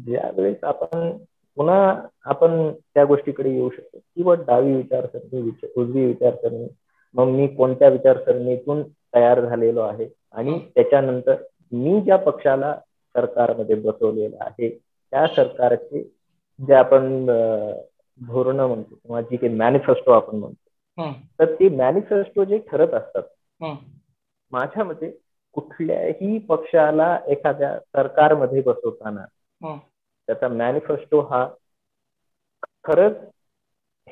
ज्या वेळेस आपण त्या गोष्टीकडे येऊ शकतो किंवा डावी विचारसरणी, उजवी विचारसरणी, मग मी कोणत्या विचारसरणीतून तयार झालेलो आहे आणि त्याच्यानंतर मी ज्या पक्षाला सरकारमध्ये बसवलेलं आहे त्या सरकारचे जे आपण धोरणं म्हणतो किंवा जी काही मॅनिफेस्टो आपण म्हणतो, तर ते मॅनिफेस्टो जे ठरत असतात, माझ्या मते कुठल्याही पक्षाला एखाद्या सरकारमध्ये बसवताना त्याचा मॅनिफेस्टो हा खरंच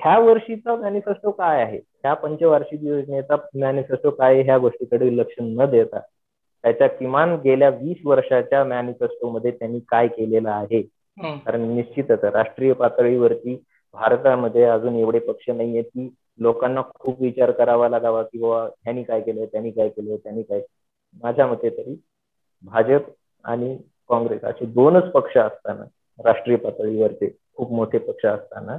ह्या वर्षीचा मॅनिफेस्टो काय आहे, ह्या पंचवार्षिक योजनेचा मॅनिफेस्टो काय आहे, ह्या गोष्टीकडे लक्ष न देता त्याच्या किमान गेल्या 20 वर्षाच्या मॅनिफेस्टो मध्ये त्यांनी काय केलेलं आहे. कारण निश्चितच राष्ट्रीय पातळीवरती भारतामध्ये अजून एवढे पक्ष नाहीये की लोकांना खूप विचार करावा लागावा की बाबा ह्यांनी काय केलंय, त्यांनी काय केलंय, त्यांनी काय. माझ्या मते तरी भाजप आणि काँग्रेस असे 2च पक्ष असताना, राष्ट्रीय पातळीवरचे खूप मोठे पक्ष असताना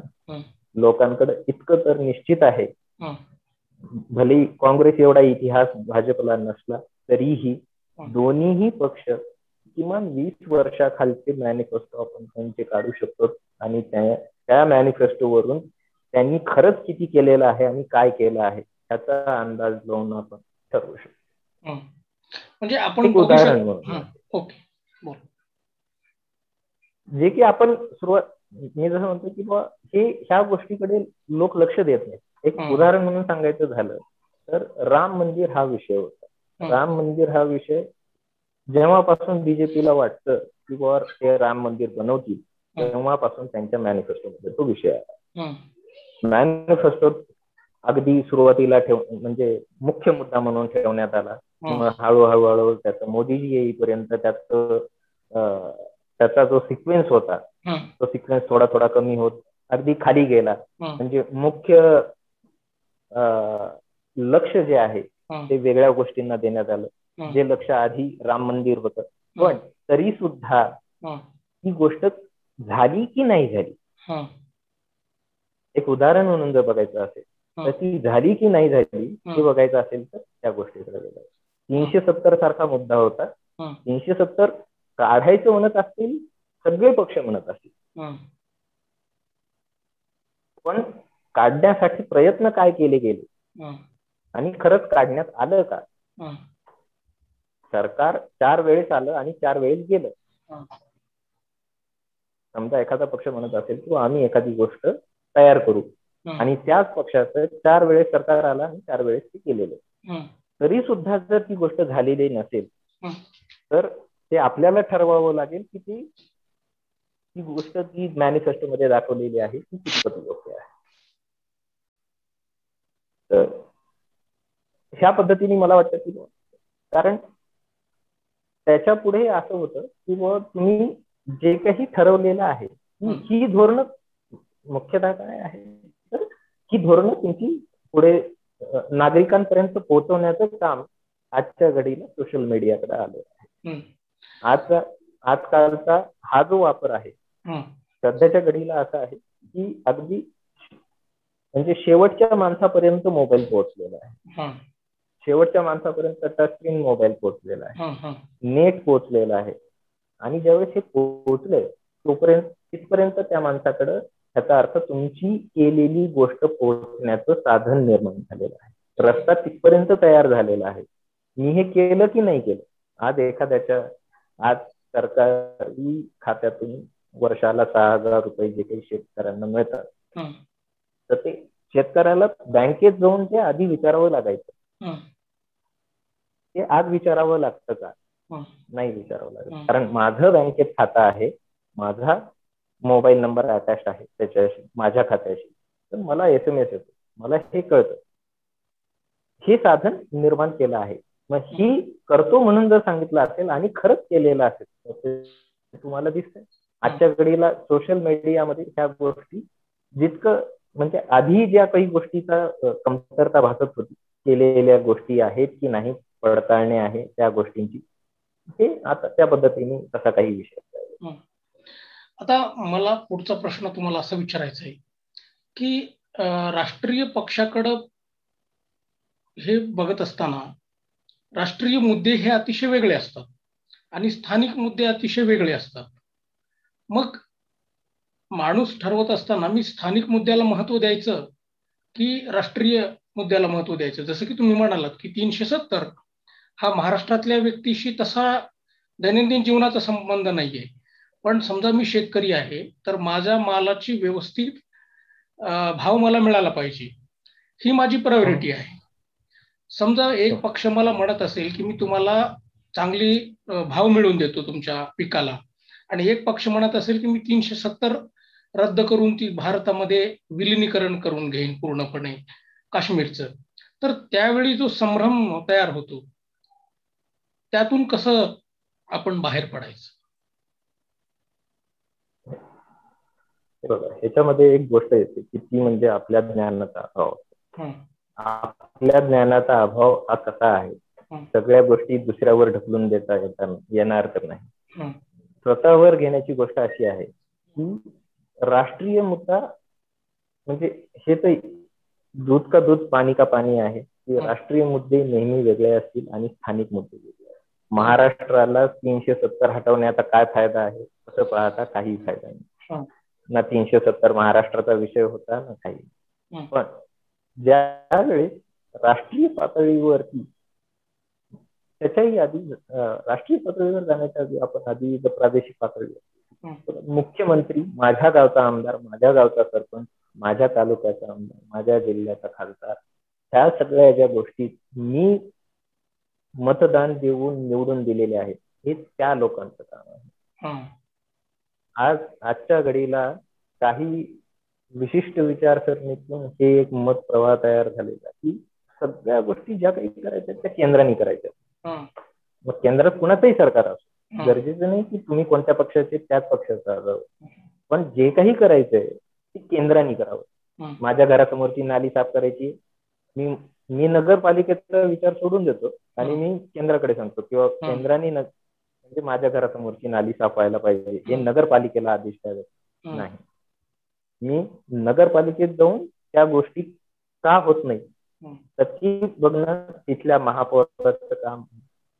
लोकांकडे इतकं तर निश्चित आहे, भले काँग्रेस एवढा इतिहास भाजपला नसला तरीही दोन्हीही पक्ष किमान 20 वर्षाखालचे मॅनिफेस्टो आपण त्यांचे काढू शकतो आणि त्या मॅनिफेस्टो वरून त्यांनी खरंच किती केलेलं आहे आणि काय केलं आहे याचा अंदाज लावून आपण ठरवू शकतो. म्हणजे आपण उदाहरण म्हणून जे की आपण मी जसं म्हणतो की बाबा ह्या गोष्टीकडे लोक लक्ष देत नाहीत. एक उदाहरण म्हणून सांगायचं झालं तर राम मंदिर हा विषय होता. राम मंदिर हा विषय जेव्हापासून बीजेपीला वाटतं की बाबा ते राम मंदिर बनवतील तेव्हापासून त्यांच्या मॅनिफेस्टोमध्ये तो विषय आला. मॅनिफेस्टो अगदी सुरुवातीला म्हणजे मुख्य मुद्दा म्हणून ठेवण्यात आला. हळूहळू त्याचा मोदीजी येईपर्यंत त्याचा जो सिक्वेन्स होता तो सिक्वेन्स थोडा थोडा कमी होत अगदी खाली गेला. म्हणजे मुख्य लक्ष जे आहे ते वेगळ्या गोष्टींना देण्यात आलं. जे लक्ष आधी राम मंदिर होतं, पण तरी सुद्धा ही गोष्ट झाली की नाही झाली, एक उदाहरण म्हणून जर बघायचं असेल तर ती झाली की नाही झाली हे बघायचं असेल तर त्या गोष्टीकडे बघायचं. 370 सारखा मुद्दा होता. 370 काढायचं म्हणत असतील सगळे पक्ष म्हणत असतील, पण काढण्यासाठी प्रयत्न काय केले गेले आणि खरंच काढण्यात आलं का? सरकार 4 वेळेस आलं आणि 4 वेळेस गेलं. समजा एखादा पक्ष म्हणत असेल की आम्ही एखादी गोष्ट तयार करू आणि त्याच पक्षाचं 4 वेळेस सरकार आला आणि 4 वेळेस ते केलेलं, तरी सुद्धा जर ती गोष्ट झालेली नसेल तर ते आपल्याला ठरवावं लागेल की ती गोष्ट ती मॅनिफेस्टो मध्ये दाखवलेली आहे ती कितपत योग्य आहे. तर ह्या पद्धतीने मला वाटतं की कारण त्याच्या पुढे असं होतं की तुम्ही जे काही ठरवलेलं आहे ही धोरणं मुख्यतः काय आहे तर ही धोरणं तुमची पुढे नागरिकांपर्यंत पोहोचवण्याचं काम आजच्या घडीला सोशल मीडियाकडे आलं आहे. आजकालचा हा जो वापर आहे सध्याच्या घडीला असा आहे की अगदी म्हणजे शेवटच्या माणसापर्यंत मोबाईल पोहोचलेला आहे. शेवटच्या माणसापर्यंत टच स्क्रीन मोबाईल पोहोचलेला आहे, नेट पोहोचलेलं आहे. आणि ज्यावेळेस हे पोहोचलंय तिथपर्यंत त्या माणसाकडं त्याचा अर्थ तुमची केलेली गोष्ट पोहोचण्याचं साधन निर्माण झालेलं आहे. रस्ता तिथपर्यंत तयार झालेला आहे. मी हे केलं की नाही केलं. आज सरकारी खात्यातून वर्षाला 6,000 रुपये जे काही शेतकऱ्यांना मिळतात तर ते शेतकऱ्याला बँकेत जाऊन ते आधी विचारावं लागायचं. ते आज विचारावं लागतं का? नाही विचारावं लागत. कारण माझं बँकेत खातं आहे, माझा मोबाईल नंबर अटॅच आहे त्याच्याशी माझ्या खात्याशी, तर मला SMS येतो, मला हे कळतं. हे साधन निर्माण केलं आहे. मग ही करतो म्हणून जर सांगितलं असेल आणि खरंच केलेलं असेल तर तुम्हाला दिसतंय आजच्या घडीला सोशल मीडियामध्ये ह्या गोष्टी जितकं म्हणजे आधी ज्या काही गोष्टीचा कमतरता भासत होती, केलेल्या गोष्टी आहेत की नाही, पडताळणे आहे त्या गोष्टींची, हे आता त्या पद्धतीने तसा काही विषय. आता मला पुढचा प्रश्न तुम्हाला असा विचारायचा आहे की राष्ट्रीय पक्षाकडं हे बघत असताना राष्ट्रीय मुद्दे हे अतिशय वेगळे असतात आणि स्थानिक मुद्दे अतिशय वेगळे असतात. मग माणूस ठरवत असताना मी स्थानिक मुद्द्याला महत्व द्यायचं की राष्ट्रीय मुद्द्याला महत्व द्यायचं? जसं की तुम्ही म्हणालात की 370 हा महाराष्ट्रातल्या व्यक्तीशी तसा दैनंदिन जीवनाचा संबंध नाहीये, पण समजा मी शेतकरी आहे तर माझ्या मालाची व्यवस्थित भाव मला मिळाला पाहिजे, ही माझी प्रायोरिटी आहे. समजा एक पक्ष मला म्हणत असेल की मी तुम्हाला चांगली भाव मिळवून देतो तुमच्या पिकाला, आणि एक पक्ष म्हणत असेल की मी 370 रद्द करून ती भारतामध्ये विलिनीकरण करून घेईन पूर्णपणे काश्मीरचं, तर त्यावेळी जो संभ्रम तयार होतो त्यातून कसं आपण बाहेर पडायचं? बघा, ह्याच्यामध्ये एक गोष्ट येते की ती म्हणजे आपल्या ज्ञानाचा अभाव. आपल्या ज्ञानाचा अभाव हा कसा आहे, सगळ्या गोष्टी दुसऱ्यावर ढकलून देता येणार तर नाही. स्वतःवर घेण्याची गोष्ट अशी आहे की राष्ट्रीय मुद्दा म्हणजे हे तर दूध का दूध पाणी का पाणी आहे की राष्ट्रीय मुद्दे नेहमी वेगळे असतील आणि स्थानिक मुद्दे वेगळे असतील. महाराष्ट्राला 370 हटवण्याचा काय फायदा आहे असं पाहता काही फायदा नाही. ना 370 महाराष्ट्राचा विषय होता ना काही. पण ज्यावेळेस राष्ट्रीय पातळीवरती, त्याच्याही आधी राष्ट्रीय पातळीवर जाण्याच्या आधी आपण आधी प्रादेशिक पातळीवर, मुख्यमंत्री, माझ्या गावचा आमदार, माझ्या गावचा सरपंच, माझ्या तालुक्याचा आमदार, माझ्या जिल्ह्याचा खासदार, ह्या सगळ्या ज्या गोष्टी मी मतदान देऊन निवडून दिलेले आहेत, हे त्या लोकांचं काम आहे. आजच्या घडीला काही विशिष्ट विचारसरणीतून हे एक मत प्रवाह तयार झालेला की सगळ्या गोष्टी ज्या काही करायच्या त्या केंद्राने करायच्या. मग केंद्रात कुणाचंही सरकार असो, गरजेचं नाही की तुम्ही कोणत्या पक्षाचे त्याच पक्षाचा असावं, पण जे काही करायचंय ते केंद्राने करावं. माझ्या घरासमोरची नाली साफ करायची, मी नगरपालिकेचा विचार सोडून देतो आणि मी केंद्राकडे सांगतो किंवा केंद्राने म्हणजे माझ्या घरासमोरची नाली साफ व्हायला पाहिजे हे नगरपालिकेला आदेश द्यावे नाही. मी नगरपालिकेत जाऊन त्या गोष्टी का होत नाही त्याची बघणं तिथल्या महापौराचं काम,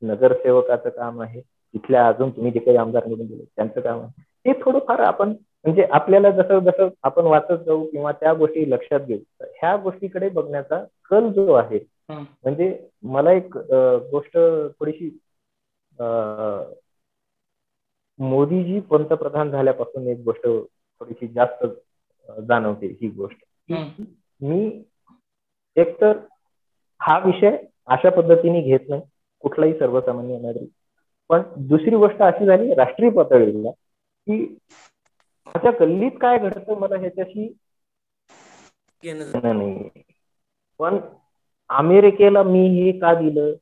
नगरसेवकाचं काम आहे, तिथल्या अजून तुम्ही जे काही आमदार निवडून दिले त्यांचं काम आहे. ते थोडंफार आपण म्हणजे आपल्याला जसं जसं आपण वाचत जाऊ किंवा त्या गोष्टी लक्षात घेऊ, ह्या गोष्टीकडे बघण्याचा कल जो आहे. म्हणजे मला एक गोष्ट थोडीशी मोदीजी पंतप्रधान झाल्यापासून एक गोष्ट थोडीशी जास्त जाणवते ही गोष्ट. मी एकतर हा विषय अशा पद्धतीने घेत नाही कुठलाही सर्वसामान्य नागरिक, पण दुसरी गोष्ट अशी झाली राष्ट्रीय पातळीला की माझ्या गल्लीत काय घडतं मला ह्याच्याशी नाही. पण अमेरिकेला मी हे का दिलं,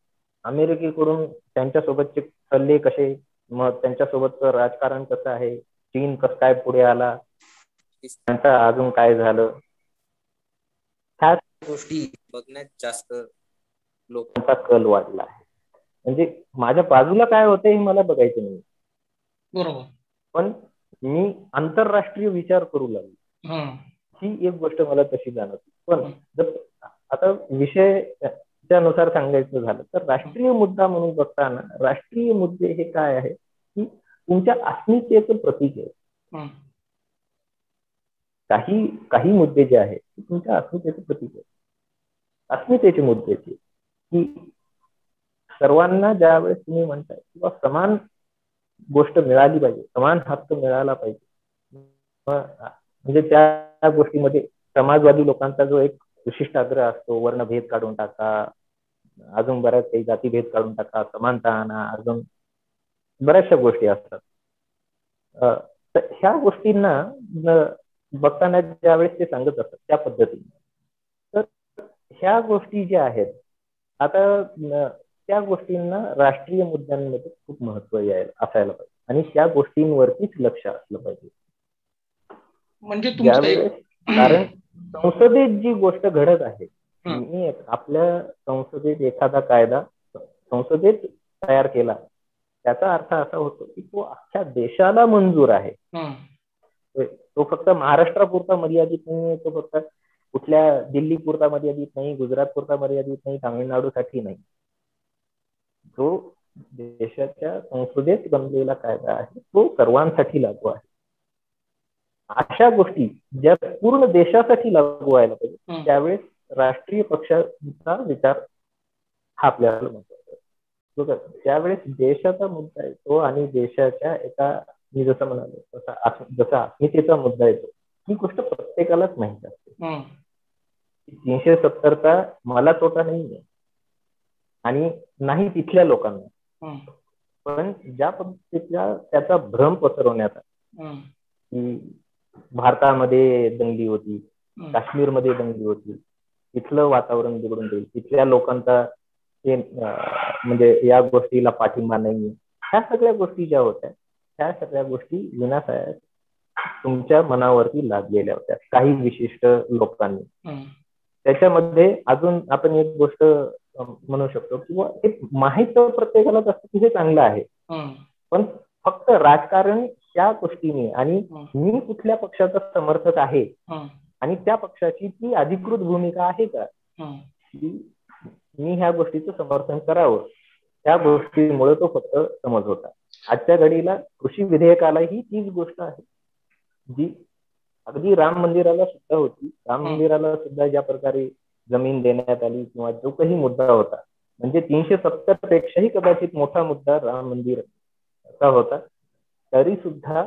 अमेरिकेकडून त्यांच्यासोबतचे सल्ले कसे, मग त्यांच्यासोबतचं राजकारण कसं आहे, चीन कसं काय पुढे आला, त्यांचं अजून काय झालं, ह्या गोष्टी बघण्यात जास्त लोकांचा कल वाढला आहे. म्हणजे माझ्या बाजूला काय होतं हे मला बघायचं नाही. बरोबर. पण मी आंतरराष्ट्रीय विचार करू लागलो, ही एक गोष्ट मला तशी जाणवते. पण जर आता विषयाच्या नुसार सांगायचं झालं तर राष्ट्रीय मुद्दा म्हणून बघताना राष्ट्रीय मुद्दे हे काय आहे की तुमच्या अस्मितेचं प्रतीक आहे. काही मुद्दे जे आहेत ते तुमच्या अस्मितेचं प्रतीक आहे. अस्मितेचे मुद्द्याचे की सर्वांना ज्यावेळेस तुम्ही म्हणताय किंवा समान गोष्ट मिळाली पाहिजे, समान हक्क मिळाला पाहिजे, म्हणजे त्या गोष्टीमध्ये समाजवादी लोकांचा जो एक विशिष्ट आग्रह असतो, वर्णभेद काढून टाका, अजून बऱ्याच काही जातीभेद काढून टाका, समानता आणा, अजून बऱ्याचशा गोष्टी असतात. तर ह्या गोष्टींना बघताना ज्यावेळेस ते सांगत असतात त्या पद्धतीने, तर ह्या गोष्टी ज्या आहेत आता त्या गोष्टींना राष्ट्रीय मुद्द्यांमध्ये खूप महत्व असायला पाहिजे आणि त्या गोष्टींवरतीच लक्ष असलं पाहिजे. म्हणजे तुमचं कारण संसदेत जी गोष्ट घडत आहे, आपल्या संसदेत एखादा कायदा संसदेत तयार केला, त्याचा अर्थ असा होतो की तो अख्ख्या देशाला मंजूर आहे. तो फक्त महाराष्ट्रापुरता मर्यादित नाही, तो फक्त कुठल्या दिल्ली पुरता मर्यादित नाही, गुजरात पुरता मर्यादित नाही, तामिळनाडूसाठी नाही. जो देशाच्या संसदेत बनलेला कायदा आहे तो सर्वांसाठी लागू आहे. अशा गोष्टी ज्या पूर्ण देशासाठी लागू व्हायला पाहिजे, त्यावेळेस राष्ट्रीय पक्षाचा विचार हा आपल्याला महत्वाचा. त्यावेळेस देशाचा मुद्दा येतो आणि देशाच्या एका, मी जसं म्हणालो जसा अस्मितेचा मुद्दा येतो, ही गोष्ट प्रत्येकालाच माहित असते. 370चा मला तोटा नाहीये आणि नाही तिथल्या लोकांना, पण ज्या पद्धतीचा त्याचा भ्रम पसरवण्यात की भारतामध्ये दंगली होती, काश्मीरमध्ये दंगली होती, तिथलं वातावरण बिघडून जाईल, तिथल्या लोकांचा म्हणजे या गोष्टीला पाठिंबा नाहीये, ह्या सगळ्या गोष्टी ज्या होत्या ह्या सगळ्या गोष्टी विनासाहेब तुमच्या मनावरती लादलेल्या होत्या काही विशिष्ट लोकांनी. त्याच्यामध्ये अजून आपण एक गोष्ट म्हणू शकतो किंवा हे माहित प्रत्येकालाच असतं की हे चांगलं आहे, पण फक्त राजकारण त्या गोष्टीने आणि मी कुठल्या पक्षाचा समर्थक आहे आणि त्या पक्षाची ती अधिकृत भूमिका आहे का की मी ह्या गोष्टीचं समर्थन करावं, त्या गोष्टीमुळे तो फक्त समज होता. आजच्या घडीला कृषी विधेयकालाही तीच गोष्ट आहे जी अगदी राम मंदिराला सुद्धा होती. राम मंदिराला सुद्धा ज्या प्रकारे जमीन देण्यात आली किंवा जो काही मुद्दा होता, म्हणजे 370 पेक्षाही कदाचित मोठा मुद्दा राम मंदिरचा होता, तरी सुद्धा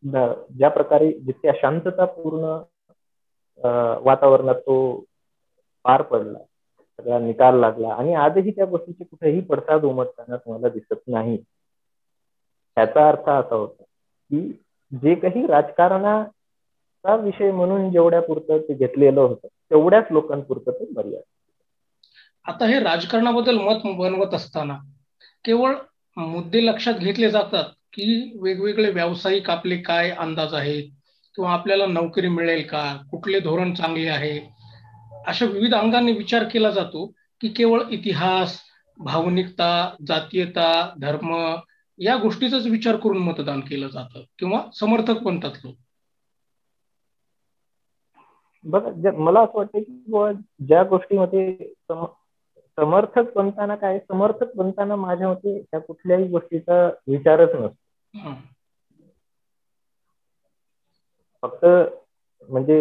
ज्या प्रकारे जितक्या शांततापूर्ण वातावरणात तो पार पडला, सगळा निकाल लागला आणि आजही त्या गोष्टीचे कुठेही पडसाद उमटताना तुम्हाला दिसत नाही. त्याचा अर्थ असा होता की जे काही राजकारणाचा विषय म्हणून जेवढ्या पुरतं ते घेतलेलं होतं तेवढ्याच लोकांपुरतं ते मर्यादित. आता हे राजकारणाबद्दल मत बनवत असताना केवळ मुद्दे लक्षात घेतले जातात की वेगवेगळे व्यावसायिक आपले काय अंदाज आहेत किंवा आपल्याला नोकरी मिळेल का, कुठले धोरण चांगले आहे, अशा विविध अंगाने विचार केला जातो की केवळ इतिहास, भावनिकता, जातीयता, धर्म या गोष्टीचाच विचार करून मतदान केलं जातं किंवा समर्थक बनतात लोक. बघा, मला असं वाटतं की ज्या गोष्टीमध्ये समर्थक बनताना काय, समर्थक बनताना माझ्या मते त्या कुठल्याही गोष्टीचा विचारच नसतो. फक्त म्हणजे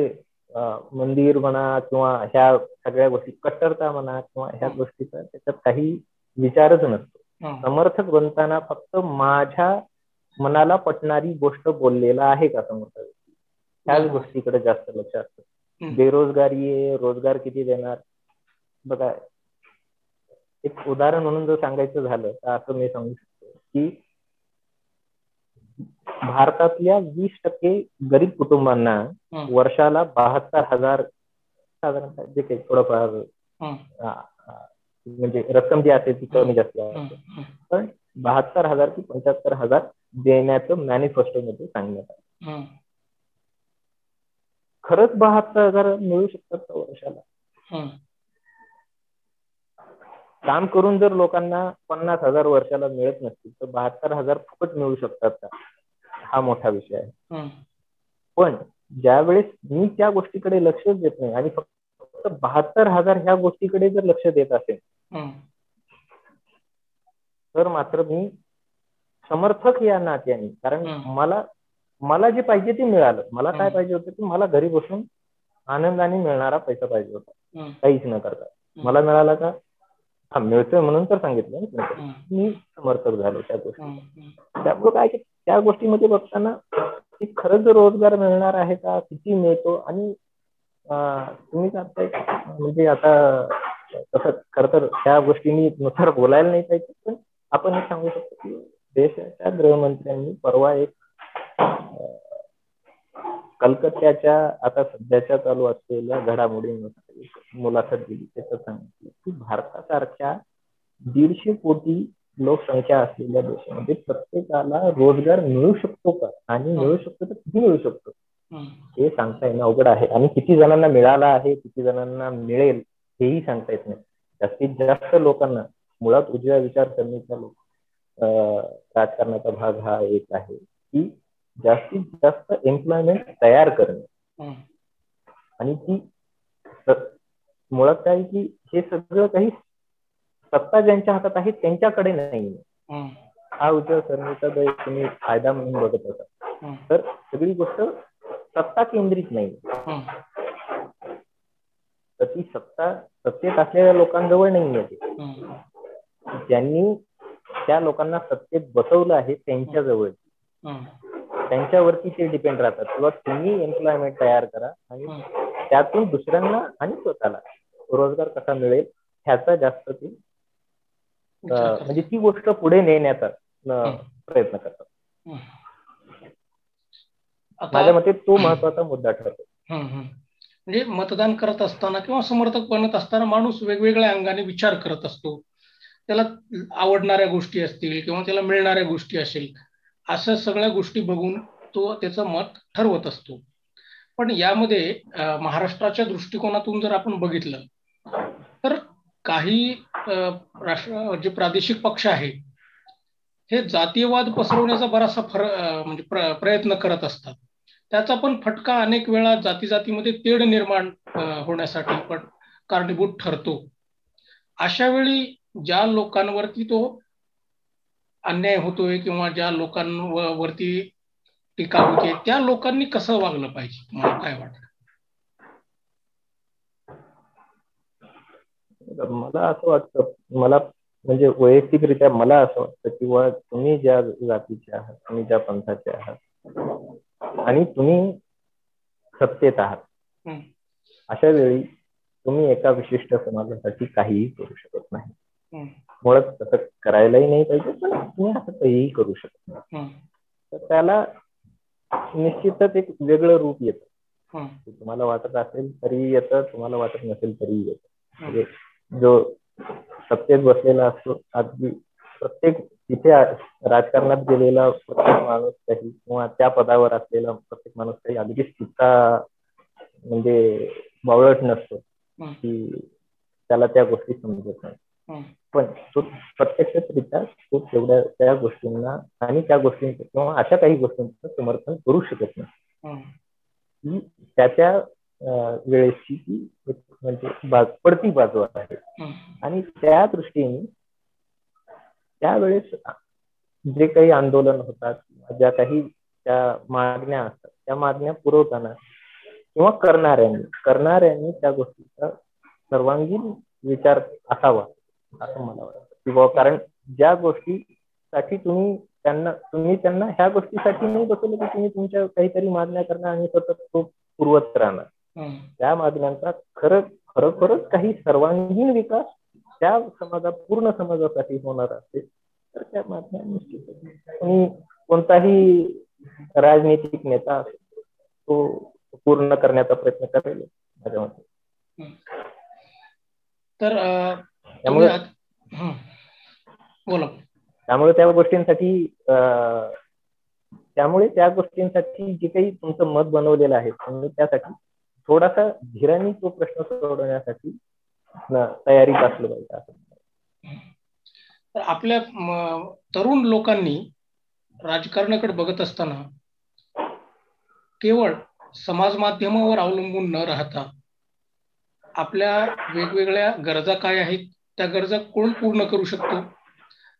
मंदिर म्हणा किंवा ह्या सगळ्या गोष्टी, कट्टरता म्हणा किंवा ह्या गोष्टीचा त्याच्यात काही विचारच नसतो. समर्थक बनताना फक्त माझ्या मनाला पटणारी गोष्ट बोललेला आहे का समर्थक, ह्याच गोष्टीकडे जास्त लक्ष असतं. बेरोजगारी आहे, रोजगार किती देणार. बघा, एक उदाहरण म्हणून जर सांगायचं झालं तर असं मी सांगू शकतो की भारतातल्या 20% गरीब कुटुंबांना वर्षाला 72,000 साधारणतः जे काही थोडंफार म्हणजे रक्कम जी असेल ती कमी जास्त आहे, पण 72,000 ते 75,000 देण्याचं मॅनिफेस्टोमध्ये सांगण्यात आलं. खरंच 72,000 मिळू शकतात का वर्षाला? काम करून जर लोकांना 50,000 वर्षाला मिळत नसतील तर 72,000 फुकट मिळू शकतात का? हा मोठा विषय आहे. पण ज्यावेळेस मी त्या गोष्टीकडे लक्षच देत नाही आणि फक्त 72,000 ह्या गोष्टीकडे जर लक्ष देत असेल तर मात्र मी समर्थक या नात्याने, कारण मला जे पाहिजे ते मिळालं. मला काय पाहिजे होतं की मला घरी बसून आनंदाने मिळणारा पैसा पाहिजे होता, काहीच न करता. मला मिळाला का? हा, मिळतोय म्हणून तर सांगितलं, मी समर्थक झालो त्या गोष्टी. त्यामुळे काय की त्या गोष्टीमध्ये बघताना की खरंच रोजगार मिळणार आहे का, किती मिळतो, आणि तुम्ही सांगताय म्हणजे आता तसं खरं तर त्या गोष्टींनी नुसार बोलायला नाही पाहिजे, पण आपण हे सांगू शकतो की देशाच्या गृहमंत्र्यांनी परवा एक कलकत्त्याच्या आता सध्याच्या चालू असलेल्या घडामोडींनुसार मुलाखत दिली. त्याचं सांगितलं की भारतासारख्या 150 कोटी लोकसंख्या असलेल्या देशामध्ये प्रत्येकाला रोजगार मिळू शकतो का, आणि मिळू शकतो तर किती मिळू शकतो. हे सांगता येणं अवघड आहे. आणि किती जणांना मिळाला आहे, किती जणांना मिळेल हेही सांगता येत नाही. जास्तीत जास्त लोकांना मुळात उजव्या विचारसरणीचा राजकारणाचा भाग हा एक आहे की जास्तीत जास्त एम्प्लॉयमेंट तयार करणे. आणि ती मुळात काय की हे सगळं काही सत्ता ज्यांच्या हातात आहे त्यांच्याकडे नाही. हा उजव्या सरणीचा जर तुम्ही फायदा म्हणून बघत होता तर सगळी गोष्ट सत्ता केंद्रित नाही. तर ती सत्ता सत्तेत असलेल्या लोकांजवळ नाही आहे. ज्यांनी त्या लोकांना सत्तेत बसवलं आहे त्यांच्याजवळ, त्यांच्यावरती ते डिपेंड राहतात. किंवा तुम्ही एम्प्लॉयमेंट तयार करा आणि त्यातून दुसऱ्यांना आणि स्वतःला रोजगार कसा मिळेल ह्याचा जास्त ते म्हणजे ती गोष्ट पुढे नेण्याचा प्रयत्न करतात. माझ्या मते तो महत्वाचा मुद्दा ठरतो. म्हणजे मतदान करत असताना किंवा समर्थक बनत असताना माणूस वेगवेगळ्या अंगाने विचार करत असतो. त्याला आवडणाऱ्या गोष्टी असतील किंवा त्याला मिळणाऱ्या गोष्टी असेल, अशा सगळ्या गोष्टी बघून तो त्याचं मत ठरवत असतो. पण यामध्ये महाराष्ट्राच्या दृष्टिकोनातून जर आपण बघितलं तर काही जे प्रादेशिक पक्ष आहे हे जातीयवाद पसरवण्याचा बराचसा म्हणजे प्रयत्न करत असतात. त्याचा पण फटका अनेक वेळा जातीमध्ये तेढ निर्माण होण्यासाठी पण कारणीभूत ठरतो. अशा वेळी ज्या लोकांवरती तो अन्याय होतोय किंवा ज्या लोकांवरती टीका होते त्या लोकांनी कसं वागलं पाहिजे, तुम्हाला काय वाटतं? मला असं वाटतं, मला म्हणजे वैयक्तिकरित्या मला असं वाटतं किंवा तुम्ही ज्या जातीचे आहात, तुम्ही ज्या पंथाचे आहात आणि तुम्ही सत्तेत आहात, अशा वेळी तुम्ही एका विशिष्ट समाजासाठी काहीही करू शकत नाही. मुळात तसं करायलाही नाही पाहिजे, पण तुम्ही असं काहीही करू शकत नाही. तर त्याला निश्चितच एक वेगळं रूप येतं. तुम्हाला वाटत असेल तरी येतं, तुम्हाला वाटत नसेल तरी येतं. म्हणजे जो सत्तेत बसलेला असतो, अगदी प्रत्येक तिथे राजकारणात गेलेला प्रत्येक माणूस काही किंवा त्या पदावर असलेला प्रत्येक माणूस काही अगदीच तितका म्हणजे बावळट नसतो की त्याला त्या गोष्टी समजत नाही. पण तो प्रत्यक्षरित्या तो तेवढ्या त्या गोष्टींना आणि त्या गोष्टींचं किंवा अशा काही गोष्टींचं समर्थन करू शकत नाही. ही त्याच्या वेळेची ती म्हणजे पडती बाजू आहे. आणि त्या दृष्टीने त्यावेळेस जे काही आंदोलन होतात, ज्या काही त्या मागण्या असतात, त्या मागण्या पुरवताना किंवा करणाऱ्यांनी त्या गोष्टीचा सर्वांगीण विचार असावा असं मला वाटतं. किंवा कारण ज्या गोष्टीसाठी तुम्ही त्यांना ह्या गोष्टीसाठी नाही बसवलं की तुम्ही तुमच्या काहीतरी मागण्या करणार आणि सतत तो पुरवत राहणार. त्या मागण्यांचा खरोखरच काही सर्वांगीण विकास त्या पूर्ण समाजासाठी होणार असेल तर त्या मागण्या निश्चित आणि कोणताही राजनैतिक नेता असेल तो पूर्ण करण्याचा प्रयत्न करेल माझ्या मते. तर त्यामुळे त्या गोष्टींसाठी जे काही तुमचं मत बनवलेलं आहे तुम्ही त्यासाठी थोडासा धीराने तो प्रश्न सोडवण्यासाठी तयारीत असलं पाहिजे असं. तर आपल्या तरुण लोकांनी राजकारणाकडे बघत असताना केवळ समाज माध्यमावर अवलंबून न राहता आपल्या वेगवेगळ्या गरजा काय आहेत, त्या गरजा कोण पूर्ण करू शकतो,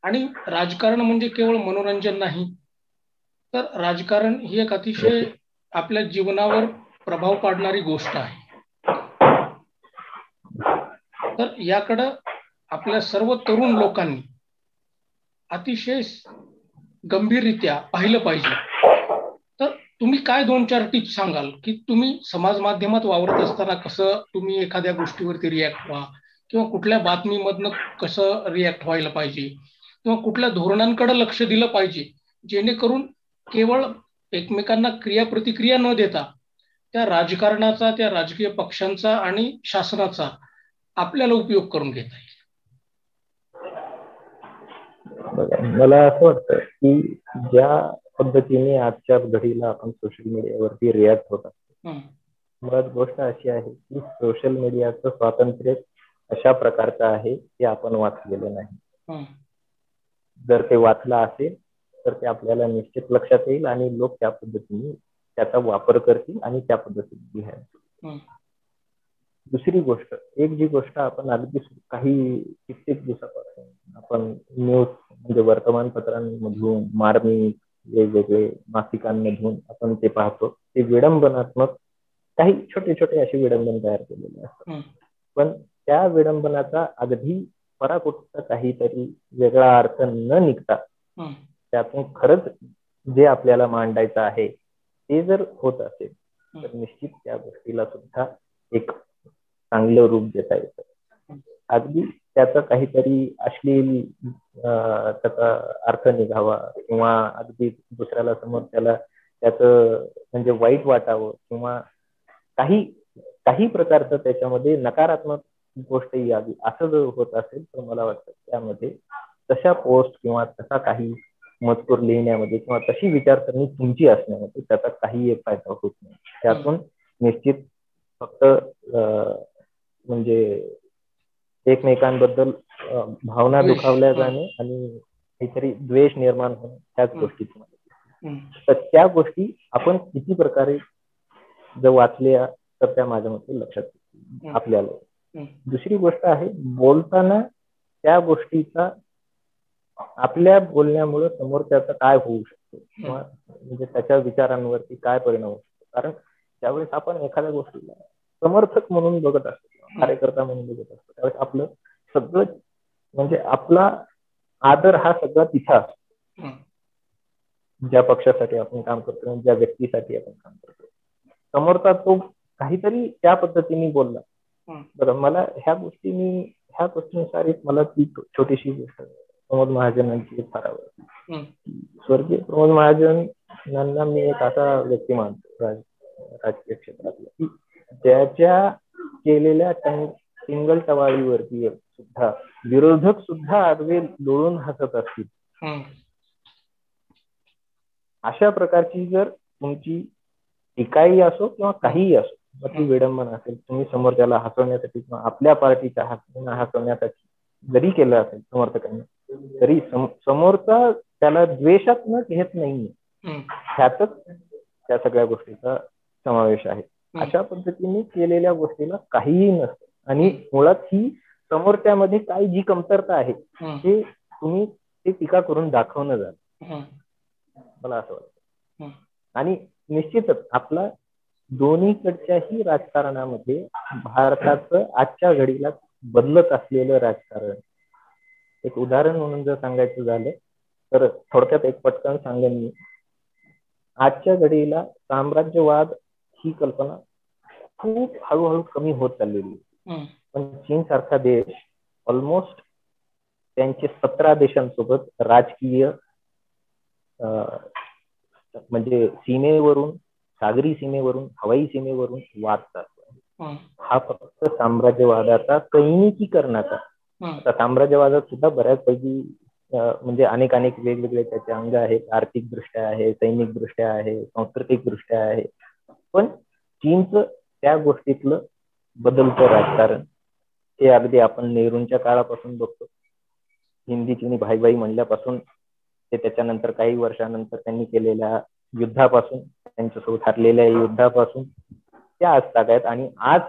आणि राजकारण म्हणजे केवळ मनोरंजन नाही, तर राजकारण ही एक अतिशय आपल्या जीवनावर प्रभाव पाडणारी गोष्ट आहे. तर याकडं आपल्या सर्व तरुण लोकांनी अतिशय गंभीररित्या पाहिलं पाहिजे. तर तुम्ही काय 2-4 टिप्स सांगाल की तुम्ही समाज माध्यमात वावरत असताना कसं तुम्ही एखाद्या गोष्टीवरती रिॲक्ट व्हा किंवा कुठल्या बातमीमधनं कसं रिॲक्ट व्हायला पाहिजे किंवा कुठल्या धोरणांकडे लक्ष दिलं पाहिजे जेणेकरून केवळ एकमेकांना क्रिया-प्रतिक्रिया न देता त्या राजकारणाचा, त्या राजकीय पक्षांचा आणि शासनाचा आपल्याला उपयोग करून घेता येईल? मला असं वाटतं की ज्या पद्धतीने आजच्या घडीला आपण सोशल मीडियावरती रिॲक्ट होत असतो. मुळात गोष्ट अशी आहे की सोशल मीडियाचं स्वातंत्र्य अशा प्रकारचं आहे की आपण वाचलेलं नाही. जर ते वाचलं असेल तर ते आपल्याला निश्चित लक्षात येईल आणि लोक त्या पद्धतीने त्याचा वापर करतील आणि त्या पद्धतीने लिहायचं. दुसरी गोष्ट, एक जी गोष्ट आपण अगदी काही कित्येक दिवसापासून आपण न्यूज म्हणजे वर्तमानपत्रांमधून, मार्मिक वेगवेगळे मासिकांमधून आपण ते पाहतो, ते विडंबनात्मक काही छोटे छोटे असे विडंबन तयार केलेले असतात. पण त्या विडंबनाचा अगदी पराकुठचा काहीतरी वेगळा अर्थ न निघता त्यातून खरंच जे आपल्याला मांडायचं आहे ते जर होत असेल तर निश्चित त्या गोष्टीला सुद्धा एक चांगलं रूप देता येतं. अगदी त्याचा काहीतरी अश्लील त्याचा अर्थ निघावा किंवा अगदी दुसऱ्याला समोर त्याला त्याचं म्हणजे वाईट वाटावं किंवा काही प्रकारचं त्याच्यामध्ये नकारात्मक गोष्ट यावी असं जर होत असेल तर मला वाटतं त्यामध्ये तशा पोस्ट किंवा तसा काही मजकूर लिहिण्यामध्ये किंवा तशी विचारसरणी तुमची असण्यामध्ये त्याचा काही एक फायदा होत नाही. त्यातून निश्चित फक्त म्हणजे एकमेकांबद्दल भावना दुखावल्या जाणे आणि काहीतरी द्वेष निर्माण होणे त्याच गोष्टीतून. तर त्या गोष्टी आपण किती प्रकारे जर वाचल्या तर त्या माझ्या मते लक्षात आपल्याला. दुसरी गोष्ट आहे, बोलताना त्या गोष्टीचा आपल्या बोलण्यामुळे समोरच्याचा काय होऊ शकतो किंवा म्हणजे त्याच्या विचारांवरती काय परिणाम होऊ शकतो. कारण ज्यावेळेस आपण एखाद्या गोष्टीला समर्थक म्हणून बघत असतो, कार्यकर्ता म्हणून बघत असतो, त्यावेळेस आपलं सगळं म्हणजे आपला आदर हा सगळा तिथं असतो ज्या पक्षासाठी आपण काम करतो, ज्या व्यक्तीसाठी आपण काम करतो. समोरचा तो काहीतरी त्या पद्धतीने बोलला, बरं मला ह्या गोष्टीनुसार मला ती छोटीशी गोष्ट प्रमोद महाजनांची फार आवडते. स्वर्गीय प्रमोद महाजनांना मी एक असा व्यक्ती मानतो राजकीय क्षेत्रातला की त्याच्या केलेल्या सिंगल टवाळीवरती सुद्धा विरोधक सुद्धा अगदी लोळून हसत असतील. अशा प्रकारची जर तुमची टीकाही असो किंवा काहीही असो, मग ती विडंबन असेल, तुम्ही समोरच्याला हसवण्यासाठी किंवा आपल्या पार्टीच्या हसवण्यासाठी जरी केलं असेल समर्थकांनी, तरी समोरचा त्याला द्वेषात न घेत नाहीये, ह्यातच त्या सगळ्या गोष्टीचा समावेश आहे. अशा पद्धतीने केलेल्या गोष्टीला काहीही नसतं आणि मुळात ही समोरच्यामध्ये काय जी कमतरता आहे हे तुम्ही ते टीका करून दाखवणं झालं, मला असं वाटतं. आणि निश्चितच आपला दोन्हीकडच्याही राजकारणामध्ये भारताचं आजच्या घडीला बदलत असलेलं राजकारण, एक उदाहरण म्हणून जर सांगायचं झालं तर थोडक्यात एक पटकन सांगेन मी. आजच्या घडीला साम्राज्यवाद ही कल्पना खूप हळूहळू कमी होत चाललेली, पण चीन सारखा देश ऑलमोस्ट त्यांचे 17 देशांसोबत राजकीय म्हणजे सीमेवरून, सागरी सीमेवरून, हवाई सीमेवरून वाद चालू आहे. हा फक्त साम्राज्यवादाचा सैनिकीकरणाचा, आता साम्राज्यवादात सुद्धा बऱ्याचपैकी म्हणजे अनेक वेगवेगळे त्याचे अंग आहेत, आर्थिक दृष्ट्या आहे, सैनिक दृष्ट्या आहे, सांस्कृतिक दृष्ट्या आहे. पण चीनचं त्या गोष्टीतलं बदलतं राजकारण हे अगदी आपण नेहरूंच्या काळापासून बघतो. हिंदी चीनी भाई भाई म्हणल्यापासून ते त्याच्यानंतर काही वर्षानंतर त्यांनी केलेल्या युद्धापासून, त्यांच्यासोबत हरलेल्या युद्धापासून त्या आज तागायत. आणि आज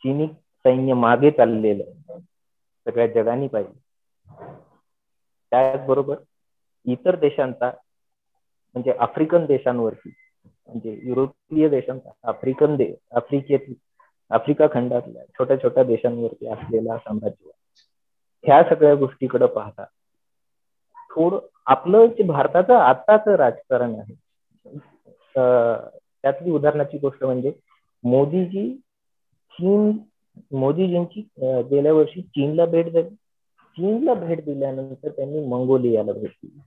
चीनी सैन्य मागे चाललेलं सगळ्या जगाने पाहिजे. त्याचबरोबर इतर देशांचा म्हणजे आफ्रिकन देशांवरती, म्हणजे युरोपीय देशांचा आफ्रिका खंडातल्या छोट्या छोट्या देशांवरती असलेला साम्राज्यवाद, ह्या सगळ्या गोष्टीकडे पाहता थोडं आपलं जे भारताचं आताचं राजकारण आहे, त्यातली उदाहरणाची गोष्ट म्हणजे मोदीजींची गेल्या वर्षी चीनला भेट झाली. चीनला भेट दिल्यानंतर त्यांनी मंगोलियाला भेट दिली.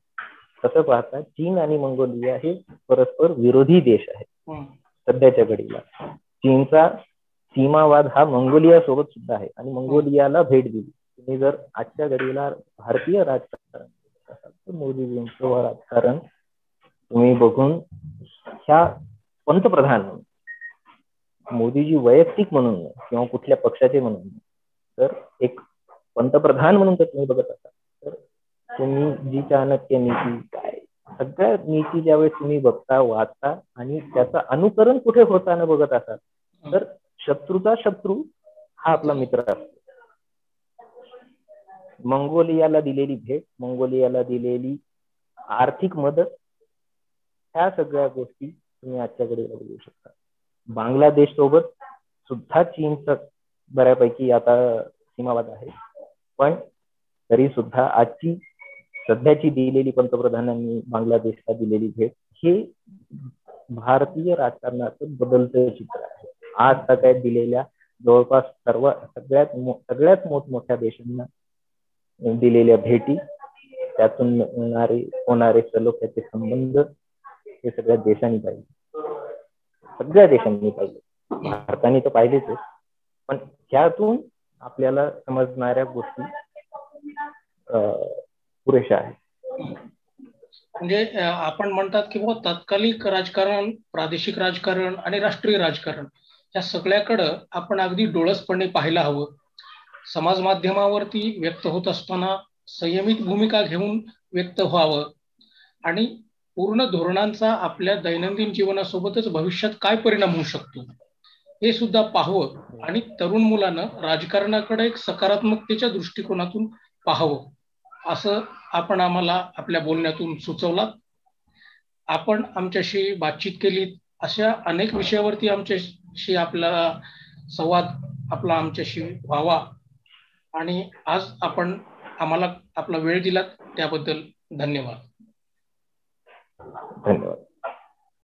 तसं पाहता चीन आणि मंगोलिया हे परस्पर विरोधी देश आहेत सध्याच्या घडीला. चीनचा सीमावाद हा मंगोलिया सोबत सुद्धा आहे आणि मंगोलियाला भेट दिली. तुम्ही जर आजच्या घडीला भारतीय राजकारण असाल तर मोदीजींचं राजकारण तुम्ही बघून ह्या पंतप्रधान मोदीजी वैयक्तिक म्हणून किंवा कुठल्या पक्षाचे म्हणून, तर एक पंतप्रधान म्हणून जर तुम्ही बघत असाल तर तुम्ही जी चाणक्य नीती काय सगळ्या नीती ज्यावेळेस तुम्ही बघता वाचता आणि त्याचं अनुकरण कुठे होताना बघत असाल तर शत्रूचा शत्रू हा आपला मित्र असतो. मंगोलियाला दिलेली भेट, मंगोलियाला दिलेली आर्थिक मदत, ह्या सगळ्या गोष्टी तुम्ही आजच्याकडे बघू शकता. बांगलादेश सोबत सुद्धा चीनचं बऱ्यापैकी आता सीमावाद आहे, पण तरी सुद्धा आजची सध्याची दिलेली पंतप्रधानांनी बांगलादेशला दिलेली भेट हे भारतीय राजकारणाचं बदलतं चित्र आहे. आज सगळ्यात दिलेल्या जवळपास सगळ्यात मोठमोठ्या देशांना दिलेल्या भेटी, त्यातून होणारे सलोख्याचे संबंध हे सगळ्या देशांनी पाहिले, सगळ्या देशांनी पाहिले. भारताने तर पाहिलेच, पण त्यातून आपल्याला समजणाऱ्या गोष्टी पुरेशा आहेत. म्हणजे आपण म्हणतात की तात्कालिक राजकारण, प्रादेशिक राजकारण आणि राष्ट्रीय राजकारण या सगळ्याकडं आपण अगदी डोळसपणे पाहायला हवं. समाज माध्यमावरती व्यक्त होत असताना संयमित भूमिका घेऊन व्यक्त व्हावं आणि पूर्ण धोरणांचा आपल्या दैनंदिन जीवनासोबतच भविष्यात काय परिणाम होऊ शकतो हे सुद्धा पाहावं आणि तरुण मुलानं राजकारणाकडे एक सकारात्मकतेच्या दृष्टिकोनातून पाहावं असं आपण आम्हाला आपल्या बोलण्यातून सुचवलात. आपण आमच्याशी बातचीत केली, अशा अनेक विषयावरती आमच्याशी आपला संवाद आमच्याशी व्हावा आणि आज आपण आम्हाला आपला वेळ दिलात त्याबद्दल धन्यवाद. धन्यवाद.